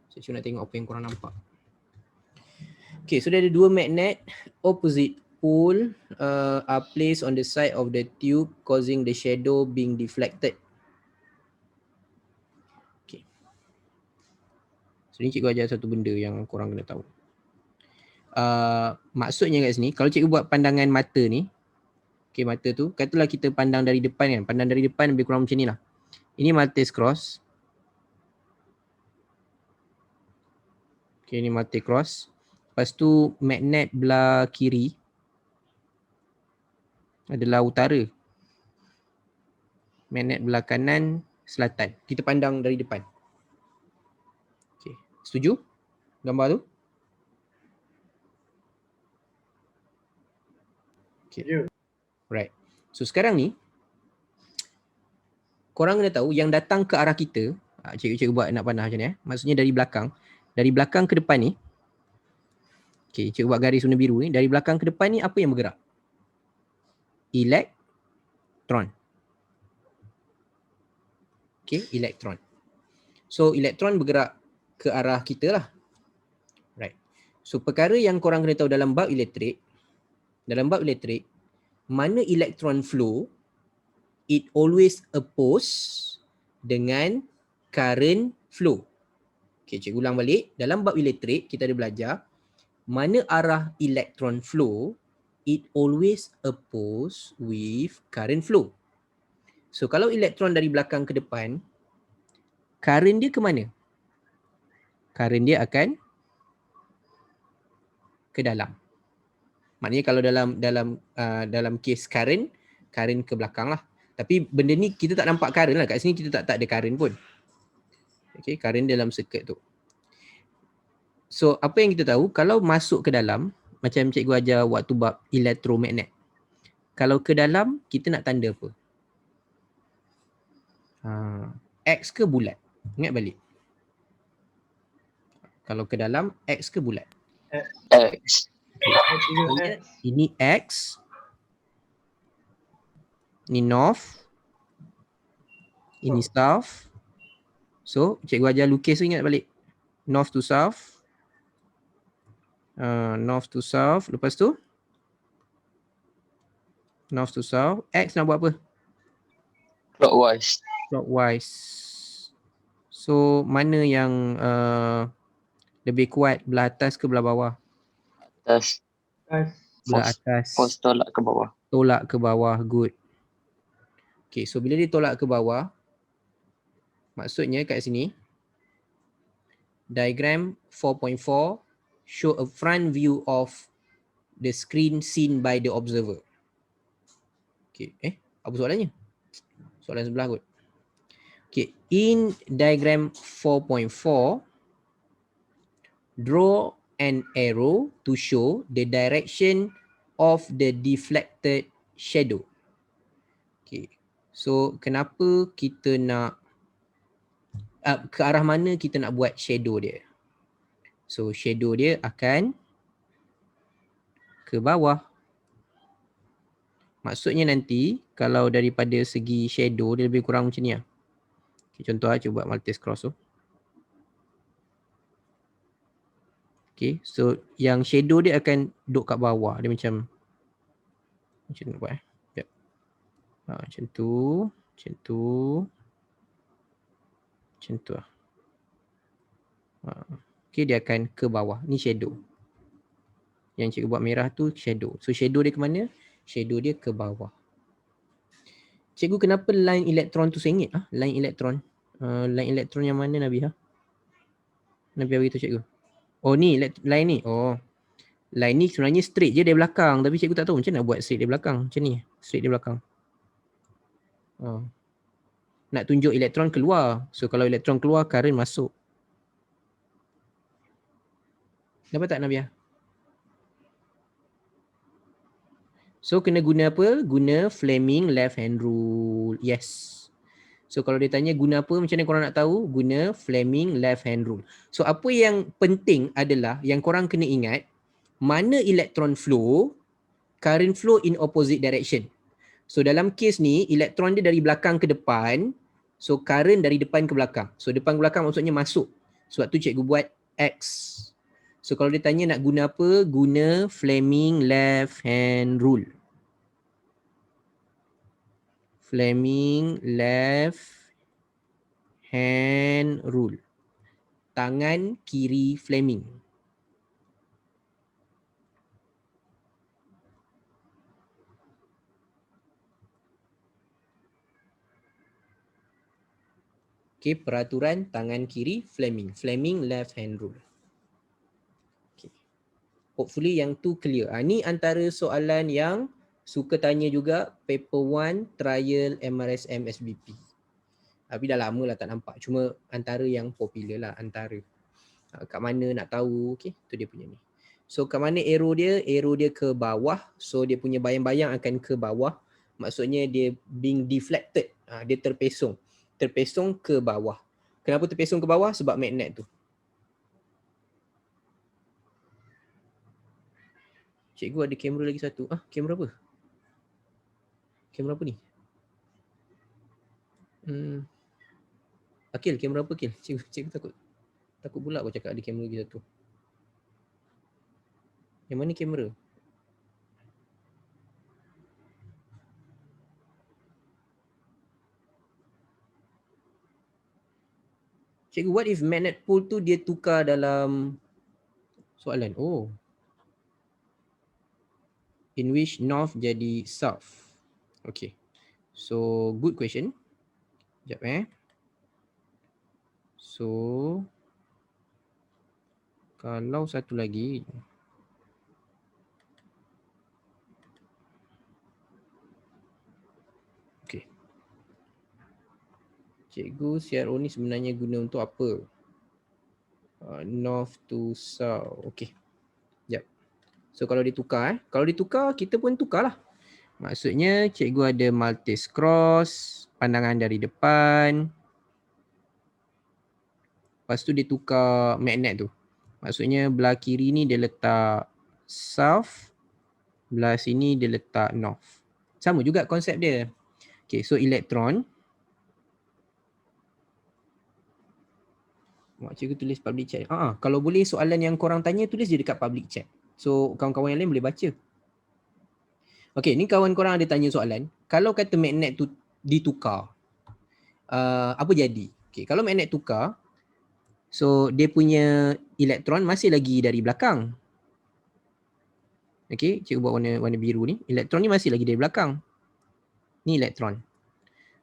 So cikgu nak tengok apa yang korang nampak. Okay, so dia ada dua magnet opposite pole are placed on the side of the tube causing the shadow being deflected. Okay. So ni cikgu ajar satu benda yang korang kena tahu. Maksudnya kat sini, kalau cikgu buat pandangan mata ni, okay, mata tu, katalah kita pandang dari depan kan, pandang dari depan lebih kurang macam ni lah. Ini Maltese cross. Okay, ini Maltese cross. Lepas tu magnet belah kiri adalah utara. Magnet belah kanan selatan. Kita pandang dari depan. Okay, setuju gambar tu? Okay. Right. So sekarang ni korang kena tahu yang datang ke arah kita, cikgu buat nak pandang macam ni maksudnya dari belakang ke depan ni. Okay, cikgu buat garis warna biru ni, dari belakang ke depan ni apa yang bergerak? Elektron. Okay, elektron. So elektron bergerak ke arah kita lah. Right. So perkara yang korang kena tahu dalam bab elektrik, mana elektron flow, it always oppose dengan current flow. Okay, cikgu ulang balik. Dalam bab elektrik, kita ada belajar mana arah electron flow, it always oppose with current flow. So kalau elektron dari belakang ke depan, current dia ke mana? Current dia akan ke dalam. Maknanya kalau dalam case current ke belakang lah. Tapi benda ni kita tak nampak current lah. Kat sini kita tak ada current pun. Okay, current dalam circuit tu. So apa yang kita tahu, kalau masuk ke dalam, macam cikgu ajar waktu bab elektromagnet. Kalau ke dalam, kita nak tanda apa? X ke bulat? Ingat balik. Kalau ke dalam, X ke bulat?
X.
Ini X. Ini north. Ini south. So cikgu ajar lukis tu ingat balik. North to south. North to south. Lepas tu north to south. X nak buat apa?
Clockwise.
Clockwise. So mana yang lebih kuat, belah atas ke belah bawah?
Atas.
Belah atas.
Force tolak ke bawah.
Tolak ke bawah, good. Okay, so bila dia tolak ke bawah, maksudnya kat sini, diagram 4.4 show a front view of the screen seen by the observer. Okay, apa soalannya? Soalan sebelah kot. Okay, in diagram 4.4, draw an arrow to show the direction of the deflected shadow. Okay, so kenapa kita nak ke arah mana kita nak buat shadow dia? So shadow dia akan ke bawah. Maksudnya nanti kalau daripada segi shadow dia lebih kurang macam ni lah. Okay, contoh lah, cuba buat Maltese cross tu. Okay, so yang shadow dia akan duduk kat bawah. Dia macam nak buat Sekejap. Macam tu. Macam tu lah. Okay, dia akan ke bawah. Ni shadow. Yang cikgu buat merah tu shadow. So shadow dia ke mana? Shadow dia ke bawah. Cikgu, kenapa line elektron tu sengit? Line elektron. Line elektron yang mana Nabiha? Nabiha beritahu cikgu. Oh ni, line ni. Oh. Line ni sebenarnya straight je dari belakang. Tapi cikgu tak tahu macam nak buat straight dari belakang. Macam ni. Straight dari belakang. Nak tunjuk elektron keluar. So kalau elektron keluar, current masuk. Dapat tak Nabiha? So kena guna apa? Guna Fleming left hand rule. Yes. So kalau dia tanya guna apa, macam mana korang nak tahu? Guna Fleming left hand rule. So apa yang penting adalah yang korang kena ingat, mana elektron flow, current flow in opposite direction. So dalam kes ni elektron dia dari belakang ke depan, so current dari depan ke belakang. So depan ke belakang maksudnya masuk. Sebab tu cikgu buat X. So kalau dia tanya nak guna apa, guna Fleming left hand rule. Fleming left hand rule. Tangan kiri Fleming. Okay, peraturan tangan kiri Fleming. Fleming left hand rule. Okay. Hopefully yang tu clear. Ni antara soalan yang suka tanya juga paper 1 trial MRSM SBP. Tapi dah lama lah tak nampak. Cuma antara yang popular lah antara. Kat mana nak tahu, okay, tu dia punya ni. So kat mana arrow dia? Arrow dia ke bawah. So dia punya bayang-bayang akan ke bawah. Maksudnya dia being deflected. Dia terpesong. Terpesong ke bawah. Kenapa terpesong ke bawah? Sebab magnet tu. Cikgu ada kamera lagi satu. Kamera apa? Kamera apa ni? Akil, kamera apa Akil? Cikgu takut pula kau cakap ada kamera lagi satu. Yang mana kamera? Cikgu, what if magnet pole tu dia tukar dalam soalan? Oh. In which north jadi south. Okay. So, good question. Sekejap So, kalau satu lagi. Okay. Cikgu, CRO ni sebenarnya guna untuk apa? North to south. Okay. Sekejap. So, kalau ditukar, kalau ditukar, kita pun tukar lah. Maksudnya, cikgu ada Maltese cross, pandangan dari depan. Lepas tu dia tukar magnet tu. Maksudnya belah kiri ni dia letak south, belah sini dia letak north. Sama juga konsep dia. Okay, so elektron. Cikgu tulis public chat. Kalau boleh soalan yang korang tanya tulis je dekat public chat. So kawan-kawan yang lain boleh baca. Okay, ni kawan korang ada tanya soalan. Kalau kata magnet tu ditukar, apa jadi? Okay, kalau magnet tukar, so dia punya elektron masih lagi dari belakang. Okay, cikgu buat warna biru ni. Elektron ni masih lagi dari belakang. Ni elektron.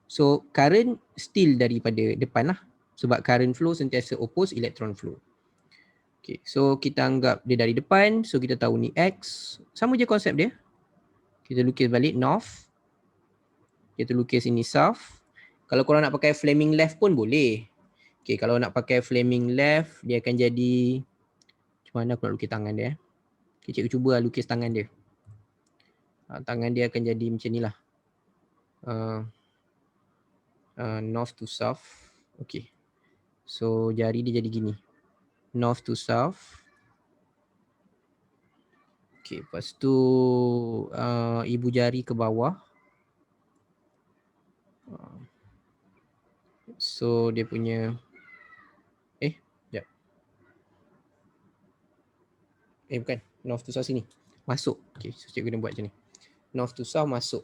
So current still daripada depan lah. Sebab current flow sentiasa oppose electron flow. Okay, so kita anggap dia dari depan. So kita tahu ni X. Sama je konsep dia. Kita lukis balik north. Kita lukis ini south. Kalau korang nak pakai Fleming left pun boleh. Okay, kalau nak pakai Fleming left, dia akan jadi, macam mana aku nak lukis tangan dia? Okay, cikgu cuba lukis tangan dia. Tangan dia akan jadi macam ni lah. North to south. Okay. So jari dia jadi gini. North to south. Okay, lepas tu ibu jari ke bawah. So dia punya sekejap. Bukan. North to south sini. Masuk. Okay, so cikgu kena buat macam ni. North to south masuk.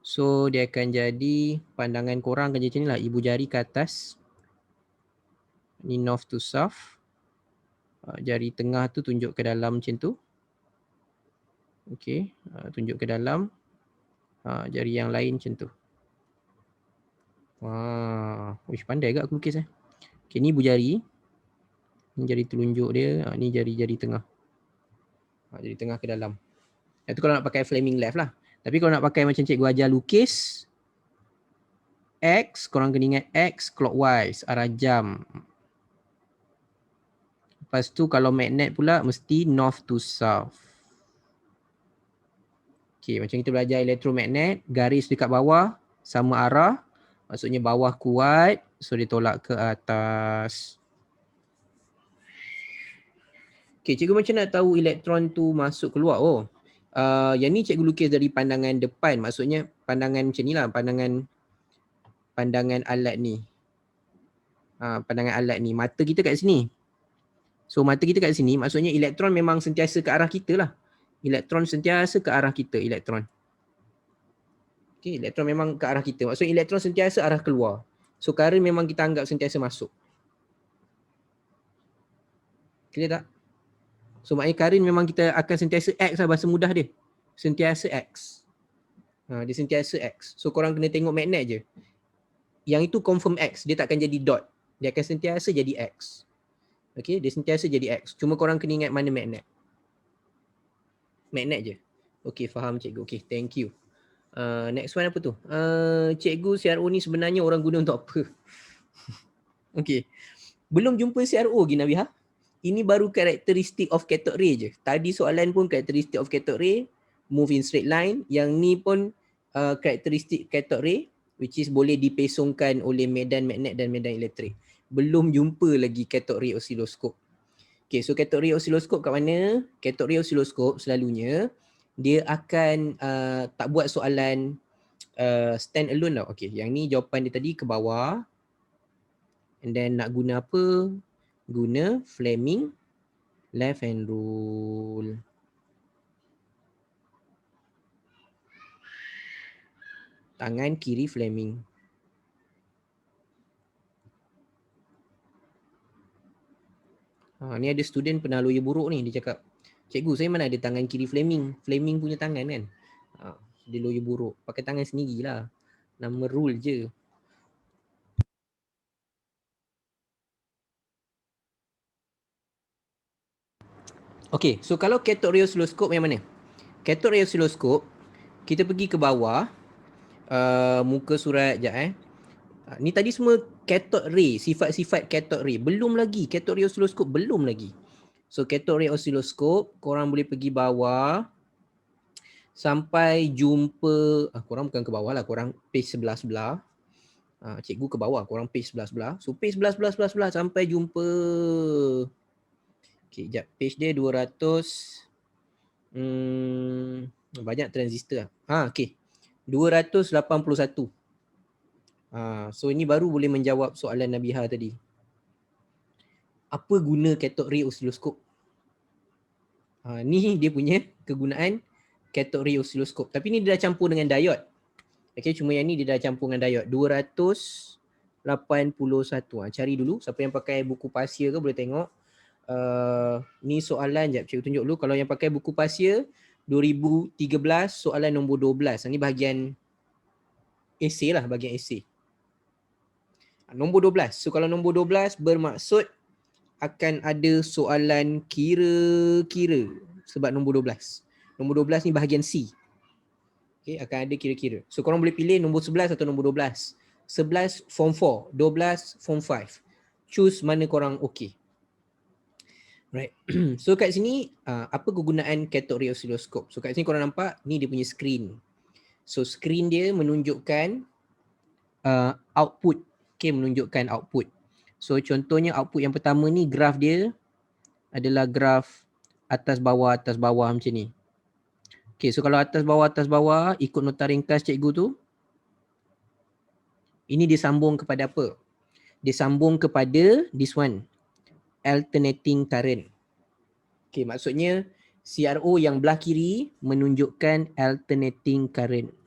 So dia akan jadi, pandangan korang akan jadi macam ni lah. Ibu jari ke atas. Ni north to south. Jari tengah tu tunjuk ke dalam macam tu. Okay, tunjuk ke dalam. Jari yang lain macam tu. Wish, pandai agak aku lukis Okay, ni ibu jari. Ni jari telunjuk dia. Ni jari-jari tengah. Jari tengah ke dalam. Itu kalau nak pakai Fleming left lah. Tapi kalau nak pakai macam cikgu ajar lukis X, korang kena ingat X clockwise, arah jam. Lepas tu kalau magnet pula mesti north to south. Okay, macam kita belajar elektromagnet, garis dekat bawah sama arah. Maksudnya bawah kuat, so dia tolak ke atas. Okay, cikgu macam nak tahu elektron tu masuk keluar? Oh, yang ni cikgu lukis dari pandangan depan. Maksudnya pandangan macam ni lah, pandangan alat ni. Pandangan alat ni, mata kita kat sini. So mata kita kat sini, maksudnya elektron memang sentiasa ke arah kita lah. Elektron sentiasa ke arah kita, elektron. Okay, elektron memang ke arah kita. Maksudnya elektron sentiasa arah keluar. So current memang kita anggap sentiasa masuk. Clear tak? So maknanya current memang kita akan sentiasa X lah, bahasa mudah dia. Sentiasa X. Dia sentiasa X. So korang kena tengok magnet je. Yang itu confirm X, dia takkan jadi dot. Dia akan sentiasa jadi X. Okay, dia sentiasa jadi X. Cuma korang kena ingat mana magnet. Magnet je. Okay, faham cikgu. Okay, thank you. Next one apa tu? Cikgu, CRO ni sebenarnya orang guna untuk apa? Okay. Belum jumpa CRO lagi Nabiha. Ini baru karakteristik of cathode ray je. Tadi soalan pun karakteristik of cathode ray, move in straight line. Yang ni pun karakteristik cathode ray, which is boleh dipesongkan oleh medan magnet dan medan elektrik. Belum jumpa lagi cathode ray oscilloscope. Okay, so cathode ray oscilloscope kat mana? Cathode ray oscilloscope selalunya dia akan tak buat soalan stand alone tau. Okay, yang ni jawapan dia tadi ke bawah. And then nak guna apa? Guna Fleming left hand rule. Tangan kiri Fleming. Ni ada student pernah lawyer buruk ni, dia cakap, cikgu saya mana ada tangan kiri Fleming. Fleming punya tangan kan. Dia lawyer buruk. Pakai tangan sendirilah. Nama rule je. Okay, so kalau cathode ray oscilloscope yang mana? Cathode ray oscilloscope, kita pergi ke bawah, muka surat sekejap ni tadi semua cathode ray, sifat-sifat cathode ray. Belum lagi, cathode ray oscilloscope belum lagi. So cathode ray oscilloscope, korang boleh pergi bawah sampai jumpa, korang bukan ke bawah lah, korang page sebelah-sebelah. Cikgu ke bawah, korang page sebelah-sebelah. So page sebelah-sebelah sampai jumpa, okay, sekejap, page dia 200, banyak transistor lah. Okay, 281. So ini baru boleh menjawab soalan Nabiha tadi. Apa guna cathode ray oscilloscope? Ni dia punya kegunaan cathode ray oscilloscope. Tapi ni dia dah campur dengan diode. Okay, cuma yang ni dia dah campur dengan diode. 281. Cari dulu. Siapa yang pakai buku pasia ke boleh tengok. Ni soalan, sekejap cikgu tunjuk dulu. Kalau yang pakai buku pasia 2013 soalan nombor 12. Ni bahagian esei lah, bahagian esei. Nombor 12. So kalau nombor 12 bermaksud akan ada soalan kira-kira sebab nombor 12. Nombor 12 ni bahagian C. Okay, akan ada kira-kira. So korang boleh pilih nombor 11 atau nombor 12. 11 form 4, 12 form 5. Choose mana korang okey. Right. So kat sini apa kegunaan cathode ray oscilloscope? So kat sini korang nampak ni dia punya screen. So screen dia menunjukkan output. Okay, menunjukkan output. So contohnya output yang pertama ni graf dia adalah graf atas bawah macam ni. Okay, so kalau atas bawah ikut nota ringkas cikgu tu, ini disambung kepada apa? Disambung kepada this one, alternating current. Okay, maksudnya CRO yang belah kiri menunjukkan alternating current.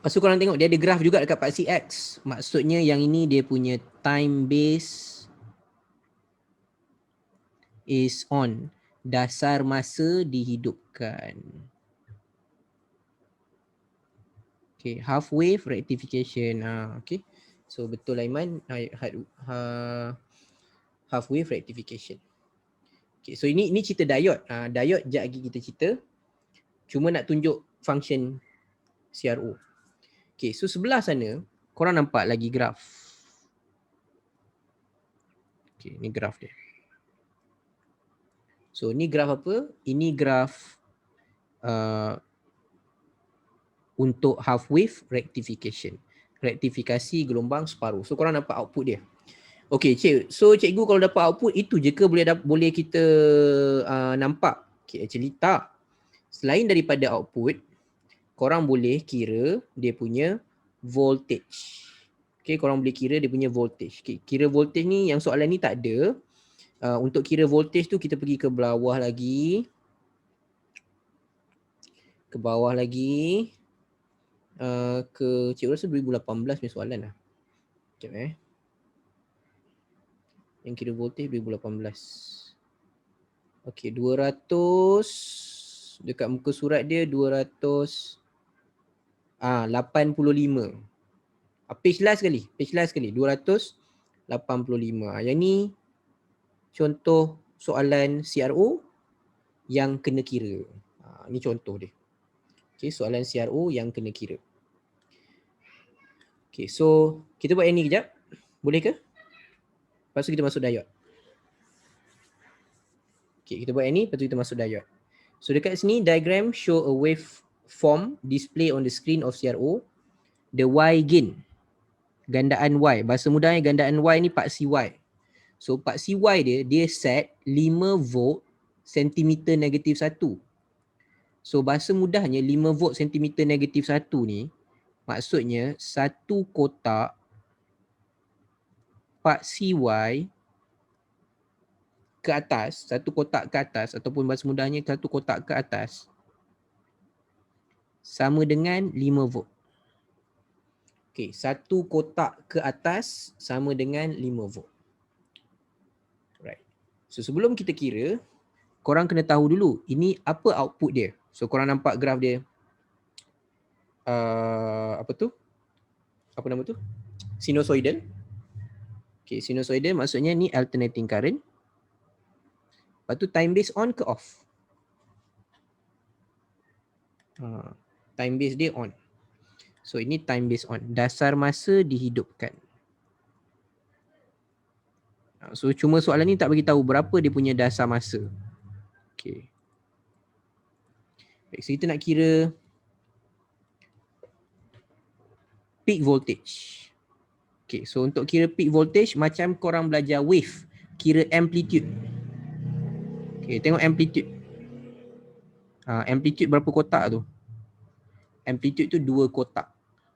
Lepas tu korang tengok dia ada graf juga dekat paksi X. Maksudnya yang ini dia punya time base is on. Dasar masa dihidupkan. Okay, half wave rectification. Okay. So betul Aiman, half wave rectification. Okay, so ini cerita diode. Diode sekejap lagi kita cerita. Cuma nak tunjuk function CRO. Okay, so sebelah sana korang nampak lagi graf. Okay, ni graf dia. So ni graf apa? Ini graf untuk half wave rectification. Rektifikasi gelombang separuh. So korang nampak output dia. Okay, so cikgu kalau dapat output itu je ke boleh kita nampak? Okay, actually tak. Selain daripada output, korang boleh kira dia punya voltage. Okay, korang boleh kira dia punya voltage. Okay, kira voltage ni, yang soalan ni tak ada. Untuk kira voltage tu kita pergi ke bawah lagi. Ke bawah lagi. Ke cikgu rasa 2018 punya soalan lah. Sekejap Yang kira voltage 2018. Okay, 200 dekat muka surat dia 285. Page last sekali 285. Yang ni contoh soalan CRO yang kena kira. Ni contoh dia. Okay, soalan CRO yang kena kira. Okay, so kita buat yang ni kejap. Boleh ke? Lepas tu kita masuk diode. Okay, kita buat yang ni, lepas tu kita masuk diode. So dekat sini, diagram show a waveform display on the screen of CRO. The Y gain. Gandaan Y. Bahasa mudahnya gandaan Y ni paksi Y. So paksi Y dia set 5 volt sentimeter negatif 1. So bahasa mudahnya 5 volt sentimeter negatif 1 ni maksudnya satu kotak paksi Y ke atas, satu kotak ke atas ataupun bahasa mudahnya satu kotak ke atas sama dengan 5 volt. Okey, satu kotak ke atas sama dengan 5 volt. Right. So sebelum kita kira, korang kena tahu dulu ini apa output dia. So korang nampak graf dia. Apa tu? Apa nama tu? Sinusoidal. Okey, sinusoidal maksudnya ni alternating current. Lepas tu time base on ke off? Time base dia on. So ini time base on. Dasar masa dihidupkan. So cuma soalan ni tak bagi tahu berapa dia punya dasar masa. Okay. Baik, so kita nak kira peak voltage. Okay, so untuk kira peak voltage macam korang belajar wave, kira amplitude. Okay, tengok amplitude. Amplitude berapa kotak tu? Amplitude tu 2 kotak.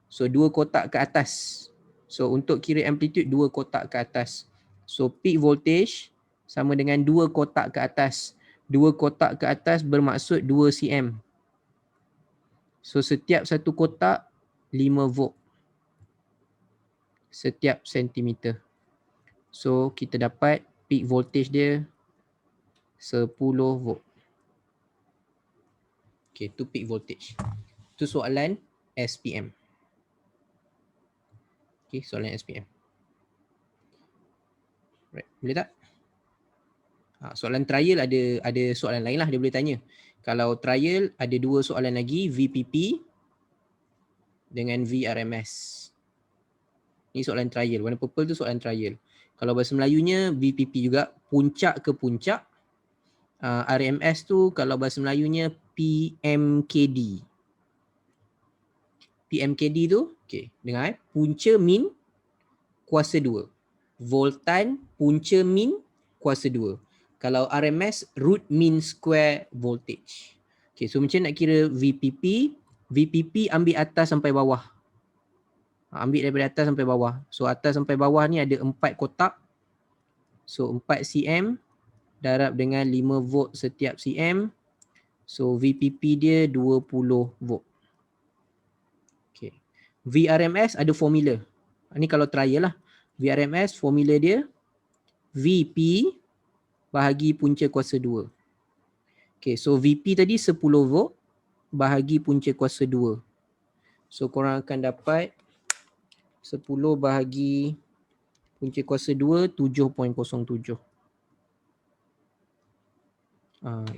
So 2 kotak ke atas. So untuk kira amplitude 2 kotak ke atas. So peak voltage sama dengan 2 kotak ke atas. 2 kotak ke atas bermaksud 2 cm. So setiap satu kotak 5 volt. Setiap sentimeter. So kita dapat peak voltage dia 10 volt. Okay, tu peak voltage. Tu soalan SPM. Okay, soalan SPM. Right, boleh tak? Soalan trial ada soalan lain lah dia boleh tanya. Kalau trial ada 2 soalan lagi, VPP dengan VRMS. Ni soalan trial. Warna purple tu soalan trial. Kalau bahasa Melayunya VPP juga, puncak ke puncak. RMS tu kalau bahasa Melayunya PMKD. PMKD tu, okay, dengar punca min kuasa 2. Voltan punca min kuasa 2. Kalau RMS, root mean square voltage. Okay, so macam nak kira VPP. VPP ambil atas sampai bawah. Ambil daripada atas sampai bawah. So atas sampai bawah ni ada 4 kotak. So 4 cm darab dengan 5 volt setiap cm. So VPP dia 20 volt. Okay. VRMS ada formula. Ni kalau trial lah. VRMS formula dia VP bahagi punca kuasa 2. Okay, so VP tadi 10 volt bahagi punca kuasa 2. So korang akan dapat 10 bahagi punca kuasa 2, 7.07.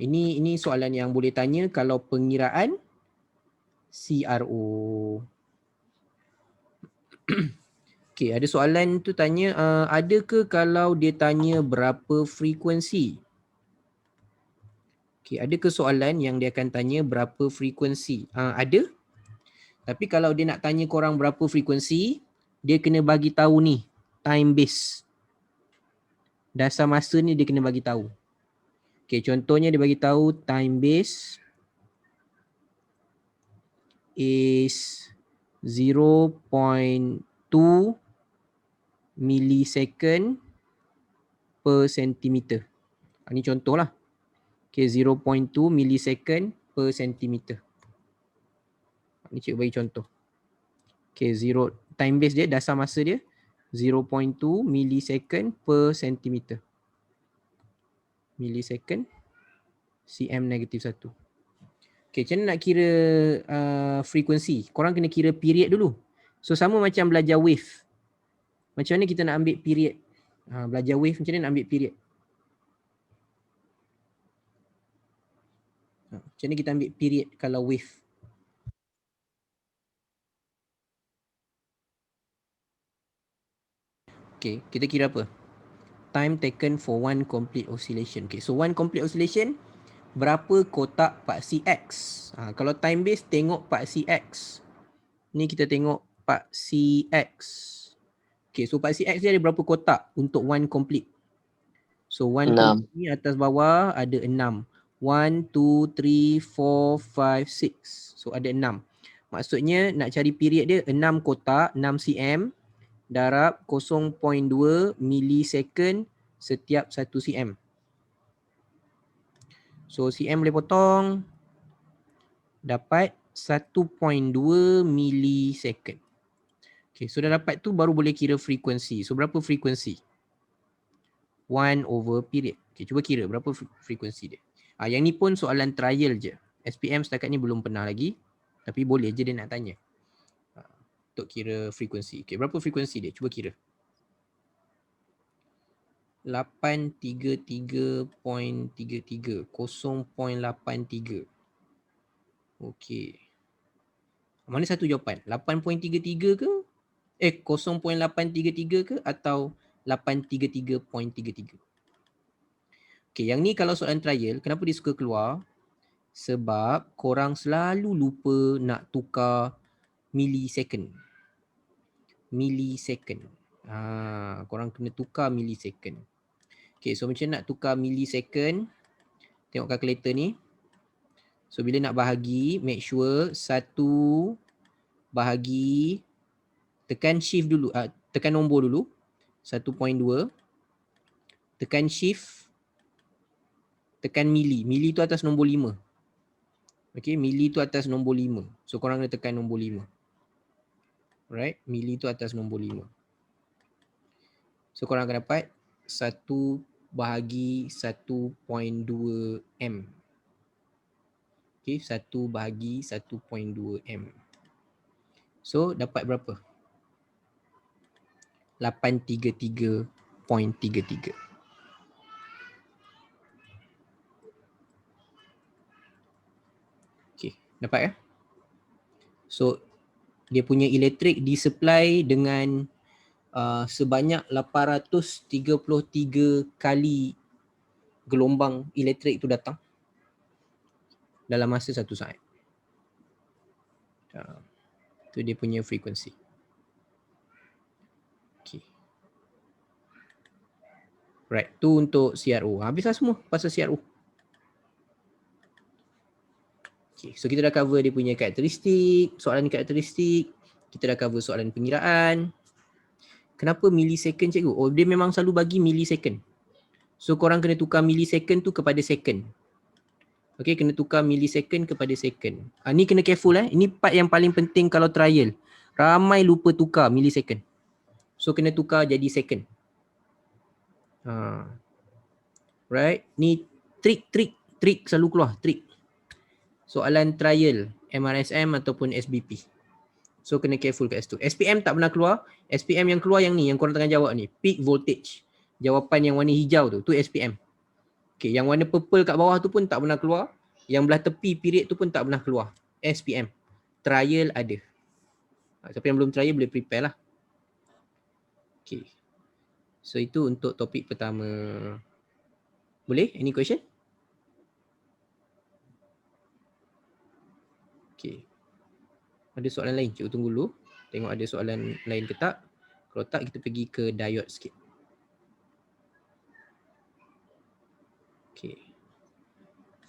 Ini soalan yang boleh tanya kalau pengiraan CRO. Okay, ada soalan tu tanya, ada ke kalau dia tanya berapa frekuensi? Okay, ada ke soalan yang dia akan tanya berapa frekuensi? Ada. Tapi kalau dia nak tanya korang berapa frekuensi, dia kena bagi tahu ni, time base. dasar masa ni dia kena bagi tahu. Okay, contohnya dia bagi tahu time base is 0.2 millisecond per centimeter. Ini contoh lah. Okay, 0.2 millisecond per centimeter. Ini cikgu bagi contoh. Okay, time base dia, dasar masa dia 0.2 millisecond per centimeter. Millisecond cm negatif 1. Okay, macam mana nak kira frekuensi? Korang kena kira period dulu. So sama macam belajar wave. Macam mana kita nak ambil period? Belajar wave macam mana nak ambil period? Macam mana kita ambil period kalau wave? Okay, kita kira apa? Time taken for one complete oscillation. Okay, so one complete oscillation, berapa kotak paksi X? Kalau time base, tengok paksi X. Ni kita tengok paksi X. Okay, so paksi X dia ada berapa kotak untuk one complete? So one
6.
complete ni atas bawah ada 6. 1, 2, 3, 4, 5, 6. So ada 6. Maksudnya nak cari period dia 6 kotak, 6 cm darab 0.2 millisecond setiap 1 cm. So cm boleh potong, dapat 1.2 millisecond. Okay, so dah dapat tu baru boleh kira frekuensi. So berapa frekuensi? 1 over period. Okay, cuba kira berapa frekuensi dia. Yang ni pun soalan trial je. SPM setakat ni belum pernah lagi. Tapi boleh je dia nak tanya. Untuk kira frekuensi. Okay, berapa frekuensi dia? Cuba kira. 833.33. 0.83. Okay. Mana satu jawapan? 8.33 ke? 0.833 ke? Atau 833.33? Okay, yang ni kalau soalan trial, kenapa dia suka keluar? Sebab korang selalu lupa nak tukar millisecond. Millisecond. Korang kena tukar millisecond. Okay, so macam nak tukar millisecond? Tengok kalkulator ni. So bila nak bahagi, make sure 1 bahagi, tekan shift dulu, tekan nombor dulu, 1.2, tekan shift, tekan milli. Milli tu atas nombor 5. Okay, milli tu atas nombor 5. So korang kena tekan nombor 5. Alright, milli tu atas nombor 5. So korang akan dapat 1 bahagi 1.2 M. Okay, 1 bahagi 1.2 M. So dapat berapa? 833.33. Okay, dapat ya? So dia punya elektrik disupply dengan sebanyak 833 kali gelombang elektrik itu datang dalam masa 1 saat. Itu dia punya frekuensi. Okay. Right, tu untuk CRO. Habislah semua pasal CRO. Okay, so kita dah cover dia punya karakteristik, soalan karakteristik. Kita dah cover soalan pengiraan. Kenapa millisecond cikgu? Oh, dia memang selalu bagi millisecond. So korang kena tukar millisecond tu kepada second. Okay, kena tukar millisecond kepada second. Ni kena careful Ini part yang paling penting kalau trial. Ramai lupa tukar millisecond. So kena tukar jadi second. Right, ni trik selalu keluar, trik. Soalan trial MRSM ataupun SBP. So kena careful kat situ. SPM tak pernah keluar. SPM yang keluar yang ni, yang korang tengah jawab ni, peak voltage. Jawapan yang warna hijau tu SPM. Okay, yang warna purple kat bawah tu pun tak pernah keluar. Yang belah tepi period tu pun tak pernah keluar. SPM. Trial ada. Siapa yang belum trial boleh prepare lah. Okay. So itu untuk topik pertama. Boleh? Any question? Okay. Ada soalan lain? Cikgu tunggu dulu. Tengok ada soalan lain ke tak. Kalau tak, kita pergi ke diode sikit.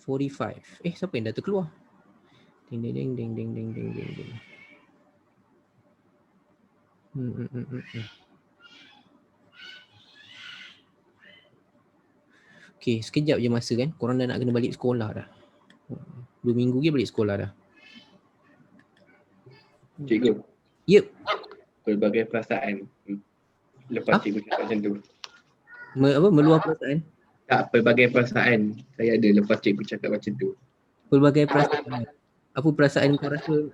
45. Siapa yang dah terkeluar? Ding ding ding ding ding ding ding ding ding. Okay, sekejap je masa kan. Korang dah nak kena balik sekolah dah. 2 minggu lagi balik sekolah dah.
Cikgu,
Yep.
pelbagai perasaan. Lepas
Ha?
cikgu cakap macam tu.
Meluah perasaan?
Tak, pelbagai perasaan saya ada lepas cikgu cakap macam tu.
Pelbagai perasaan. Apa perasaan kau rasa?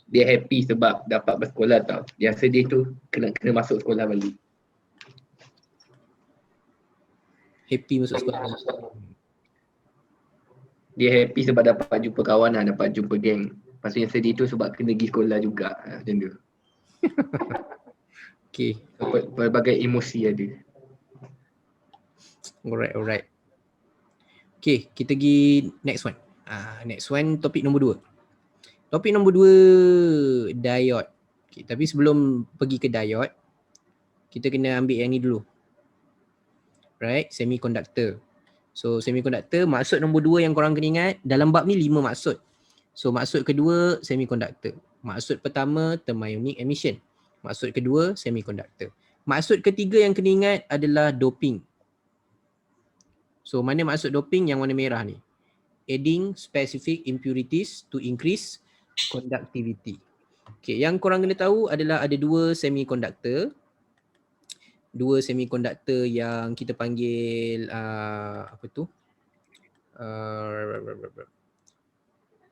Dia happy sebab dapat bersekolah tau. Yang sedih tu kena masuk sekolah balik.
Happy masuk sekolah.
Dia happy sebab dapat jumpa kawan lah, dapat jumpa geng. Lepas tu yang sedih tu sebab kena pergi sekolah juga. Macam tu.
Okay.
Pelbagai emosi ada.
Alright. Okay, kita pergi next one. Next one, topik nombor 2. Topik nombor 2, diode. Okay, tapi sebelum pergi ke diode, kita kena ambil yang ni dulu. Right, semiconductor. So semiconductor, maksud nombor 2 yang korang kena ingat, dalam bab ni 5 maksud. So maksud kedua, semiconductor. Maksud pertama, thermionic emission. Maksud kedua, semiconductor. Maksud ketiga yang kena ingat adalah doping. So mana maksud doping? Yang warna merah ni. Adding specific impurities to increase conductivity. Okay, yang korang kena tahu adalah ada 2 semiconductor. 2 semiconductor yang kita panggil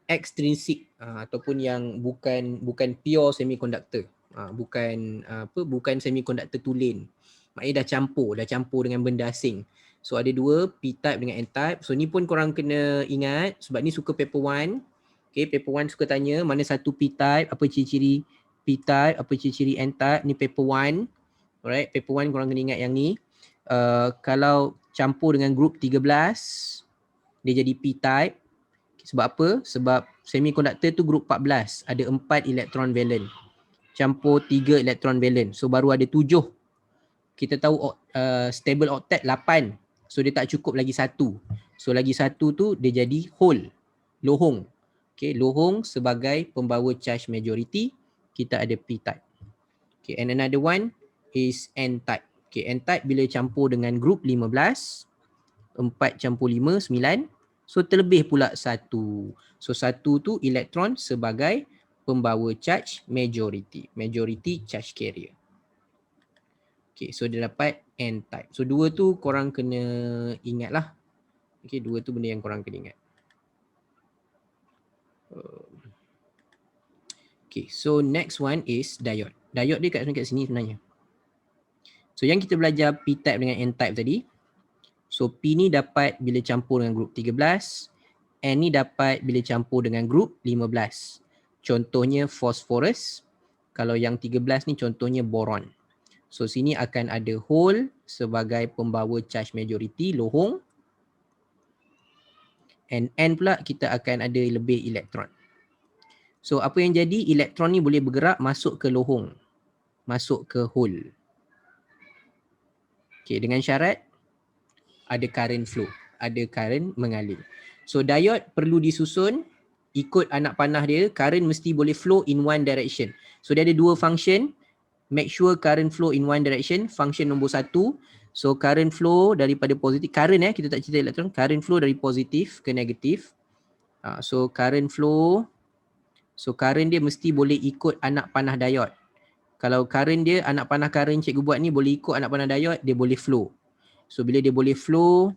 extrinsic ataupun yang bukan pure semiconductor. Bukan semiconductor tulen. Maknanya dah campur dengan benda asing. So ada 2, P-type dengan N-type. So ni pun korang kena ingat sebab ni suka paper 1. Okay, paper 1 suka tanya mana satu P-type, apa ciri-ciri P-type, apa ciri-ciri N-type. Ni paper 1. Alright, paper 1 korang kena ingat yang ni. Kalau campur dengan group 13, dia jadi P-type. Sebab apa? Sebab semiconductor tu group 14. Ada 4 elektron valent. Campur 3 elektron valent. So baru ada 7. Kita tahu stable octet 8. So dia tak cukup lagi 1. So lagi 1 tu dia jadi hole. Lohong. Okay, lohong sebagai pembawa charge majority. Kita ada P-type. Okay, and another one is N-type. Okay, N-type bila campur dengan group 15. 4 campur 5, 9. So terlebih pula 1. So 1 tu elektron sebagai pembawa charge majority. Majority charge carrier. Okay, so dia dapat N-type. So 2 tu korang kena ingat lah. Okay, 2 tu benda yang korang kena ingat. Okay, so next one is diode. Diode dia kat sini sebenarnya. So yang kita belajar P-type dengan N-type tadi. So P ni dapat bila campur dengan group 13. N ni dapat bila campur dengan group 15. Contohnya phosphorus. Kalau yang 13 ni contohnya boron. So sini akan ada hole sebagai pembawa charge majority, lohong. And N pula kita akan ada lebih elektron. So apa yang jadi, elektron ni boleh bergerak masuk ke lohong. Masuk ke hole. Okay, dengan syarat ada current flow. Ada current mengalir. So diode perlu disusun ikut anak panah dia. Current mesti boleh flow in one direction. So dia ada 2 function. Make sure current flow in one direction. Function nombor 1. So current flow daripada positif. Current kita tak cerita elektron. Current flow dari positif ke negatif. So current flow. So current dia mesti boleh ikut anak panah diode. Kalau current dia, anak panah current cikgu buat ni boleh ikut anak panah diode, dia boleh flow. So bila dia boleh flow,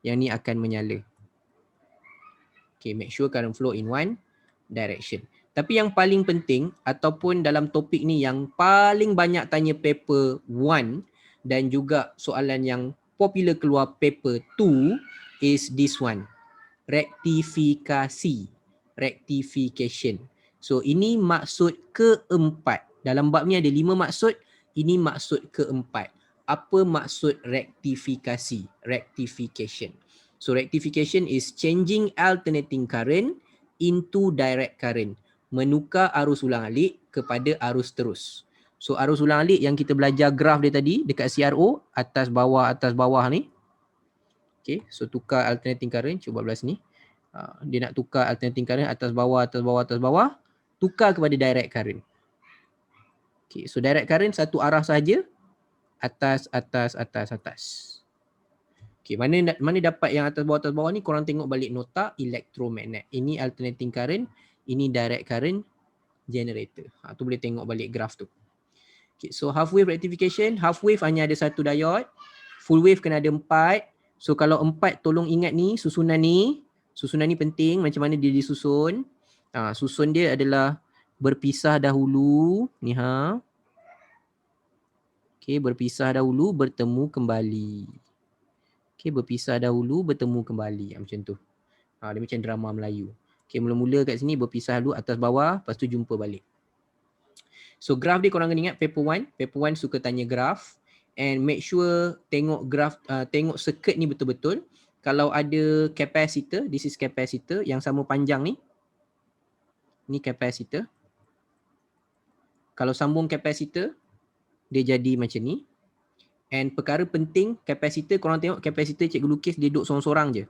yang ni akan menyala. Okay, make sure current flow in one direction. Tapi yang paling penting ataupun dalam topik ni yang paling banyak tanya paper 1 dan juga soalan yang popular keluar paper 2 is this one. Rektifikasi. Rectification. So ini maksud keempat. Dalam bab ni ada 5 maksud, ini maksud keempat. Apa maksud rektifikasi? Rectification. So rectification is changing alternating current into direct current. Menukar arus ulang-alik kepada arus terus. So arus ulang-alik yang kita belajar graf dia tadi dekat CRO, atas bawah ni. Okay, so tukar alternating current, cuba belah sini. Dia nak tukar alternating current atas bawah, atas bawah, atas bawah. Tukar kepada direct current. Okay, so direct current satu arah saja. Atas, atas, atas, atas. Okay, mana dapat yang atas bawah ni, korang tengok balik nota elektromagnet. Ini alternating current, ini direct current generator. Tu boleh tengok balik graf tu. Okay, so half wave rectification, half wave hanya ada satu diode. Full wave kena ada 4. So kalau 4, tolong ingat ni, susunan ni penting, macam mana dia disusun. Susun dia adalah berpisah dahulu, ni ha. Okay, berpisah dahulu, bertemu kembali. Okay, berpisah dahulu, bertemu kembali. Macam tu. Dia macam drama Melayu. Okay, mula-mula kat sini berpisah dulu atas bawah, lepas tu jumpa balik. So graf dia korang kena ingat paper 1. Paper 1 suka tanya graf. And make sure tengok graf, tengok circuit ni betul-betul. Kalau ada capacitor, this is capacitor yang sama panjang ni. Ni capacitor. Kalau sambung capacitor, dia jadi macam ni. And perkara penting, capacitor, korang tengok capacitor cikgu lukis dia duduk sorang-sorang je.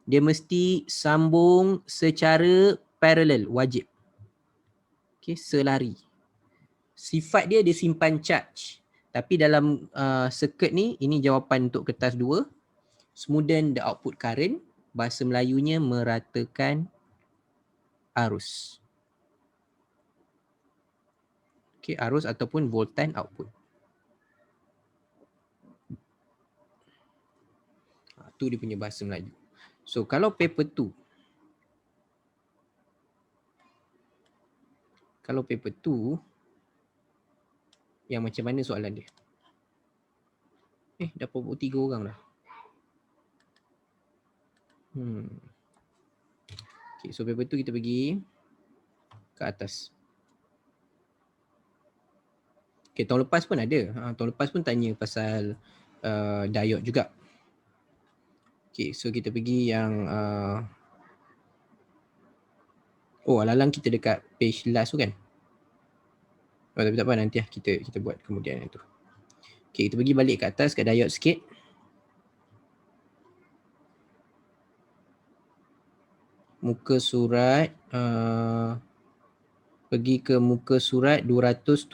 Dia mesti sambung secara parallel, wajib. Okay, selari. Sifat dia simpan charge. Tapi dalam circuit ni, ini jawapan untuk kertas 2. Smoothen the output current. Bahasa Melayunya meratakan arus. Okay, arus ataupun voltan output. Tu dia punya bahasa Melayu. So kalau paper 2. Kalau paper 2, yang macam mana soalan dia? Dah 43 orang dah. Okay, so paper 2 kita pergi ke atas. Okay, tahun lepas pun ada. Tahun lepas pun tanya pasal diode juga. Okay, so kita pergi yang alang-alang kita dekat page last tu kan. Tapi tak apa, nanti lah kita buat kemudian itu. Okay, kita pergi balik ke atas kat diode sikit. Muka surat, pergi ke muka surat 275.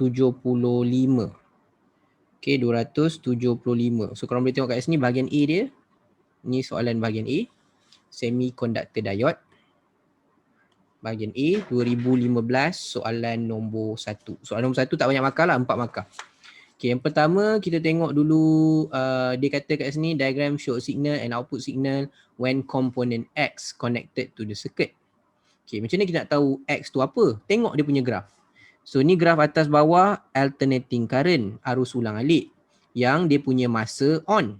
Okay, 275. So korang boleh tengok kat sini bahagian A dia. Ni soalan bahagian A. Semiconductor diode. Bahagian A, 2015, soalan nombor 1. Soalan nombor 1 tak banyak markah lah, 4 markah. Okay, yang pertama kita tengok dulu, dia kata kat sini, diagram show signal and output signal when component X connected to the circuit. Okay, macam mana kita nak tahu X tu apa? Tengok dia punya graf. So ni graf atas bawah alternating current, arus ulang alik, yang dia punya masa on.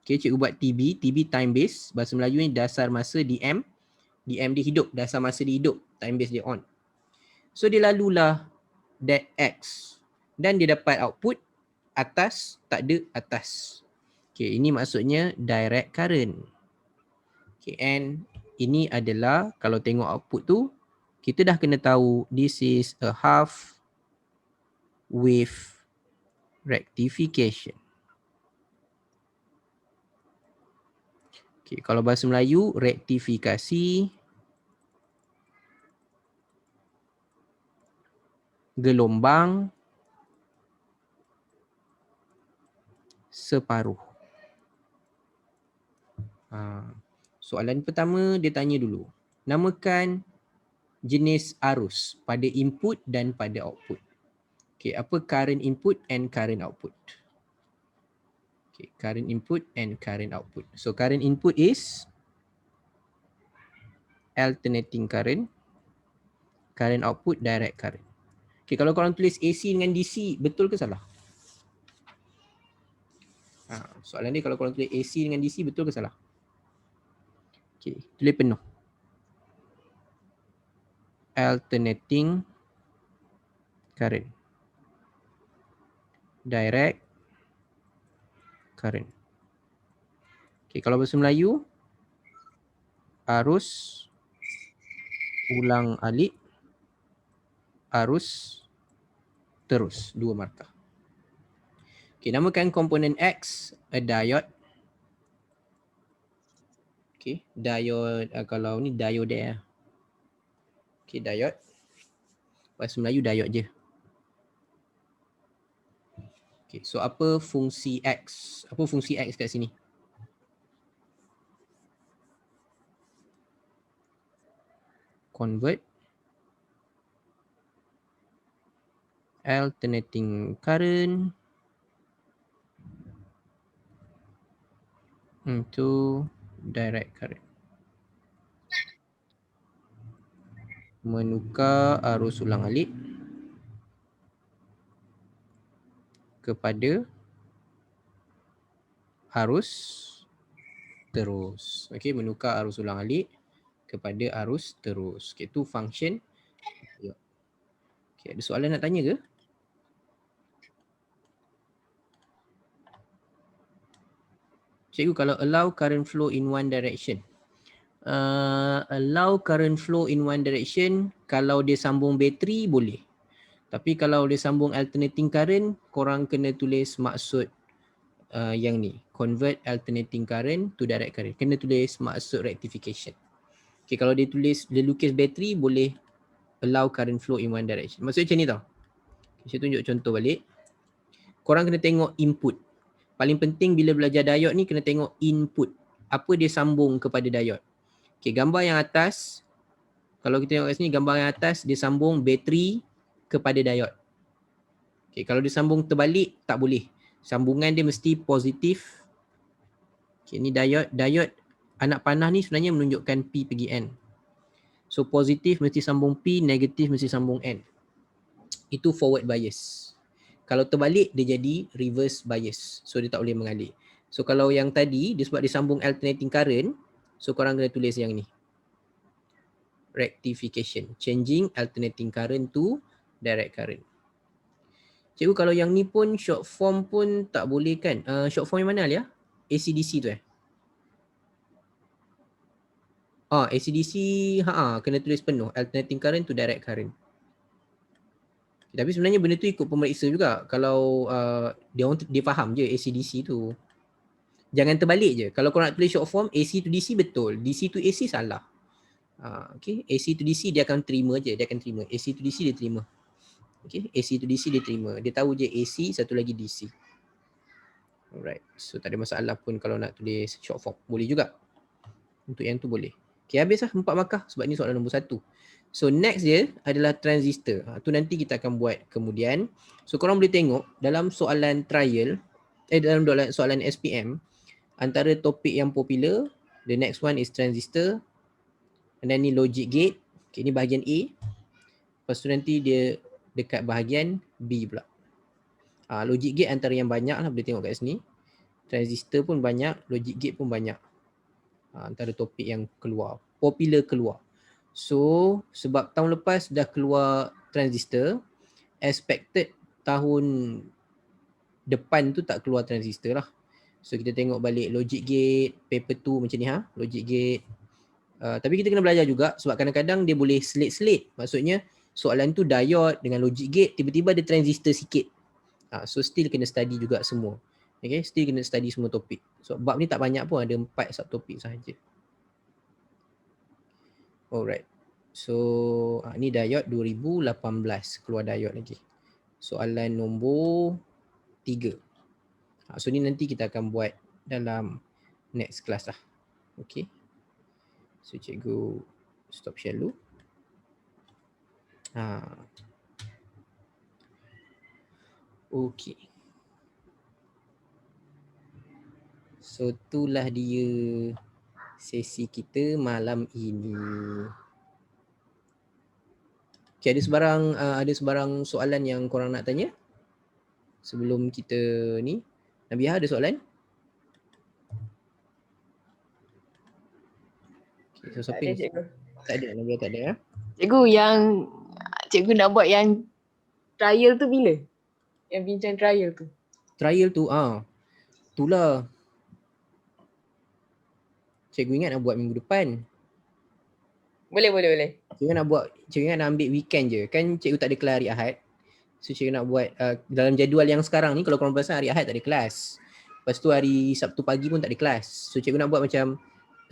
Okay, cikgu buat TB time base, bahasa Melayu ni dasar masa DM. DM dia hidup, dasar masa dia hidup, time base dia on. So dia lalulah that X dan dia dapat output atas, tak ada atas. Okay, ini maksudnya direct current. Okay, and ini adalah, kalau tengok output tu, kita dah kena tahu this is a half wave rectification. Okay, kalau bahasa Melayu, rektifikasi gelombang separuh. Soalan pertama dia tanya dulu, namakan jenis arus pada input dan pada output. Okay, apa current input and current output? Okay, current input and current output. So current input is alternating current, current output direct current. Okay, kalau korang tulis AC dengan DC, betul ke salah? Soalan ni kalau korang tulis AC dengan DC, betul ke salah? Okay, tulis penuh. Alternating current, direct current. Okay, kalau bahasa Melayu, arus ulang alik, arus terus, 2 markah. Okay, namakan komponen X, a diode. Okay, diode, kalau ni diode lah. Okay, diode. Bahasa Melayu diode je. Okay, so apa fungsi X? Apa fungsi X kat sini? Convert alternating current into direct current. Menukar arus ulang alik kepada arus terus. Okey, menukar arus ulang alik kepada arus terus. Okey, itu function. Okey, ada soalan nak tanya ke? Cikgu, kalau allow current flow in one direction. Allow current flow in one direction, kalau dia sambung bateri boleh. Tapi kalau dia sambung alternating current, korang kena tulis maksud yang ni. Convert alternating current to direct current. Kena tulis maksud rectification. Okay, kalau dia lukis bateri, boleh allow current flow in one direction. Maksudnya macam ni tau. Saya tunjuk contoh balik. Korang kena tengok input. Paling penting bila belajar diode ni kena tengok input. Apa dia sambung kepada diode. Okay, gambar yang atas. Kalau kita tengok kat sini, gambar yang atas dia sambung bateri kepada diode. Okay, kalau dia sambung terbalik, tak boleh. Sambungan dia mesti positif. Okay, ni diode. Diode anak panah ni sebenarnya menunjukkan P pergi N. So positif mesti sambung P, negatif mesti sambung N. Itu forward bias. Kalau terbalik, dia jadi reverse bias. So dia tak boleh mengalir. So kalau yang tadi, dia sebab dia sambung alternating current, so korang kena tulis yang ni. Rectification. Changing alternating current to direct current. Cikgu, kalau yang ni pun short form pun tak boleh kan? Short form yang mana Alia? ACDC tu ACDC kena tulis penuh. Alternating current to direct current. Tapi sebenarnya benda tu ikut pemeriksa juga. Kalau dia faham je ACDC tu. Jangan terbalik je. Kalau korang nak tulis short form, AC to DC betul. DC to AC salah. Okay. AC to DC dia akan terima je. Dia akan terima. AC to DC dia terima. Okay. AC to DC dia terima. Dia tahu je AC, satu lagi DC. Alright. So tak ada masalah pun kalau nak tulis short form. Boleh juga. Untuk yang tu boleh. Okay, habis lah 4 markah. Sebab ni soalan nombor 1. So next dia adalah transistor. Tu nanti kita akan buat kemudian. So korang boleh tengok dalam soalan trial, dalam soalan SPM, antara topik yang popular, the next one is transistor, and then ni logic gate. Okay, ni bahagian A. Lepas tu nanti dia dekat bahagian B pula. Logic gate antara yang banyak lah, boleh tengok kat sini. Transistor pun banyak, logic gate pun banyak. Antara topik yang keluar, popular keluar. So sebab tahun lepas dah keluar transistor, expected tahun depan tu tak keluar transistor lah. So kita tengok balik logic gate, paper 2 macam ni logic gate. Tapi kita kena belajar juga sebab kadang-kadang dia boleh selit-selit. Maksudnya soalan tu diode dengan logic gate, tiba-tiba ada transistor sikit. So still kena study juga semua. Okay, still kena study semua topik. So bab ni tak banyak pun, ada 4 subtopik sahaja. Alright. So ni diode 2018 keluar diode lagi. Soalan nombor 3. So ni nanti kita akan buat dalam next class lah. Okay. So cikgu stop share dulu. Okay. So itulah dia sesi kita malam ini. Okay, ada sebarang soalan yang korang nak tanya? Sebelum kita ni. Nabiha ada soalan? Okay, so siapa ni? Tak ada, Nabiha tak ada ya?
Cikgu, yang cikgu nak buat yang trial tu bila? Yang bincang trial tu.
Trial tu, itulah. Cikgu ingat nak buat minggu depan.
Boleh.
Cikgu ingat nak ambil weekend je. Kan cikgu tak ada kelas hari Ahad. So cikgu nak buat dalam jadual yang sekarang ni, kalau korang perasan hari Ahad tak ada kelas. Lepas tu hari Sabtu pagi pun tak ada kelas. So cikgu nak buat macam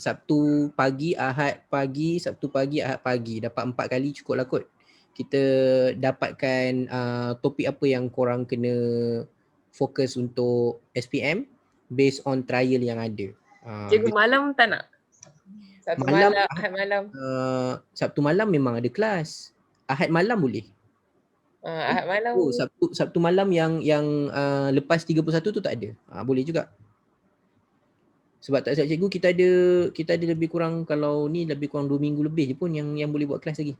Sabtu pagi, Ahad pagi, Sabtu pagi, Ahad pagi. Dapat 4 kali cukup lah kot. Kita dapatkan topik apa yang korang kena fokus untuk SPM based on trial yang ada.
Cikgu malam tak nak? Satu
Malam,
malam, Ahad malam.
Sabtu malam memang ada kelas. Ahad malam boleh.
Ahad malam.
Oh, Sabtu malam yang lepas 31 tu tak ada. Boleh juga. Sebab tak silap cikgu, kita ada lebih kurang, kalau ni lebih kurang 2 minggu lebih je pun yang boleh buat kelas lagi.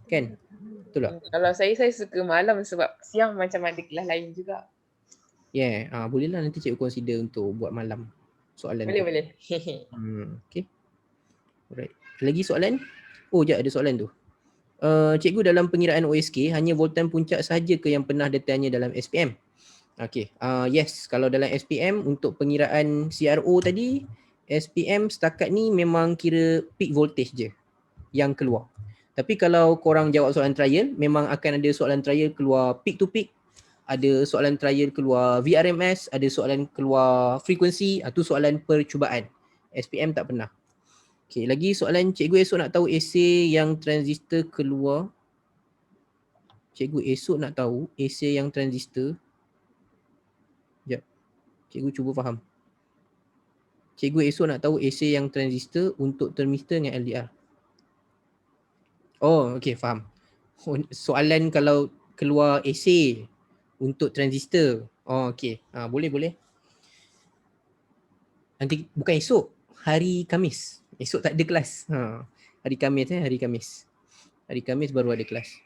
Kan? Betul tak?
Kalau saya suka malam sebab siang macam ada kelas lain juga.
Yeah, boleh lah nanti cikgu consider untuk buat malam soalan tu.
Boleh.
Okay. Alright. Lagi soalan? Oh, sekejap ada soalan tu. Cikgu, dalam pengiraan OSK hanya voltan puncak sahaja ke yang pernah ditanya dalam SPM? Okay, yes, kalau dalam SPM untuk pengiraan CRO tadi, SPM setakat ni memang kira peak voltage je yang keluar. Tapi kalau korang jawab soalan trial, memang akan ada soalan trial keluar peak to peak, ada soalan trial keluar VRMS, ada soalan keluar frekuensi, tu soalan percubaan. SPM tak pernah. Okay, lagi soalan cikgu esok nak tahu esei yang transistor keluar. Cikgu esok nak tahu esei yang transistor. Sekejap. Cikgu cuba faham. Cikgu esok nak tahu esei yang transistor untuk termistor dengan LDR. Oh, okay, faham. Soalan kalau keluar esei untuk transistor. Oh, okay. Boleh. Nanti bukan esok, hari Khamis. Esok tak ada kelas. Hari Khamis Hari Khamis baru ada kelas.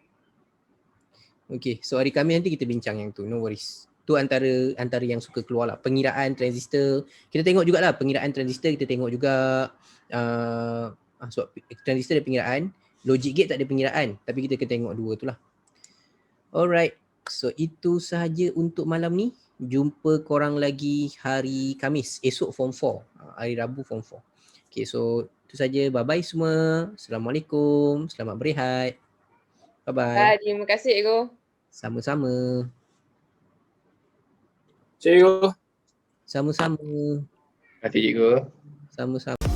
Okay, so hari Khamis nanti kita bincang yang tu, no worries. Tu antara yang suka keluar lah. Pengiraan transistor, kita tengok jugalah pengiraan transistor, kita tengok juga sebab transistor ada pengiraan, logic gate tak ada pengiraan, tapi kita kena tengok dua tu lah. Alright, so itu sahaja untuk malam ni. Jumpa korang lagi hari Khamis, esok form 4, hari Rabu form 4. Okay, so itu saja. Bye-bye semua. Assalamualaikum. Selamat berehat. Bye-bye.
Terima kasih, Cikgu.
Sama-sama.
Cikgu.
Sama-sama.
Terima kasih cikgu.
Sama-sama.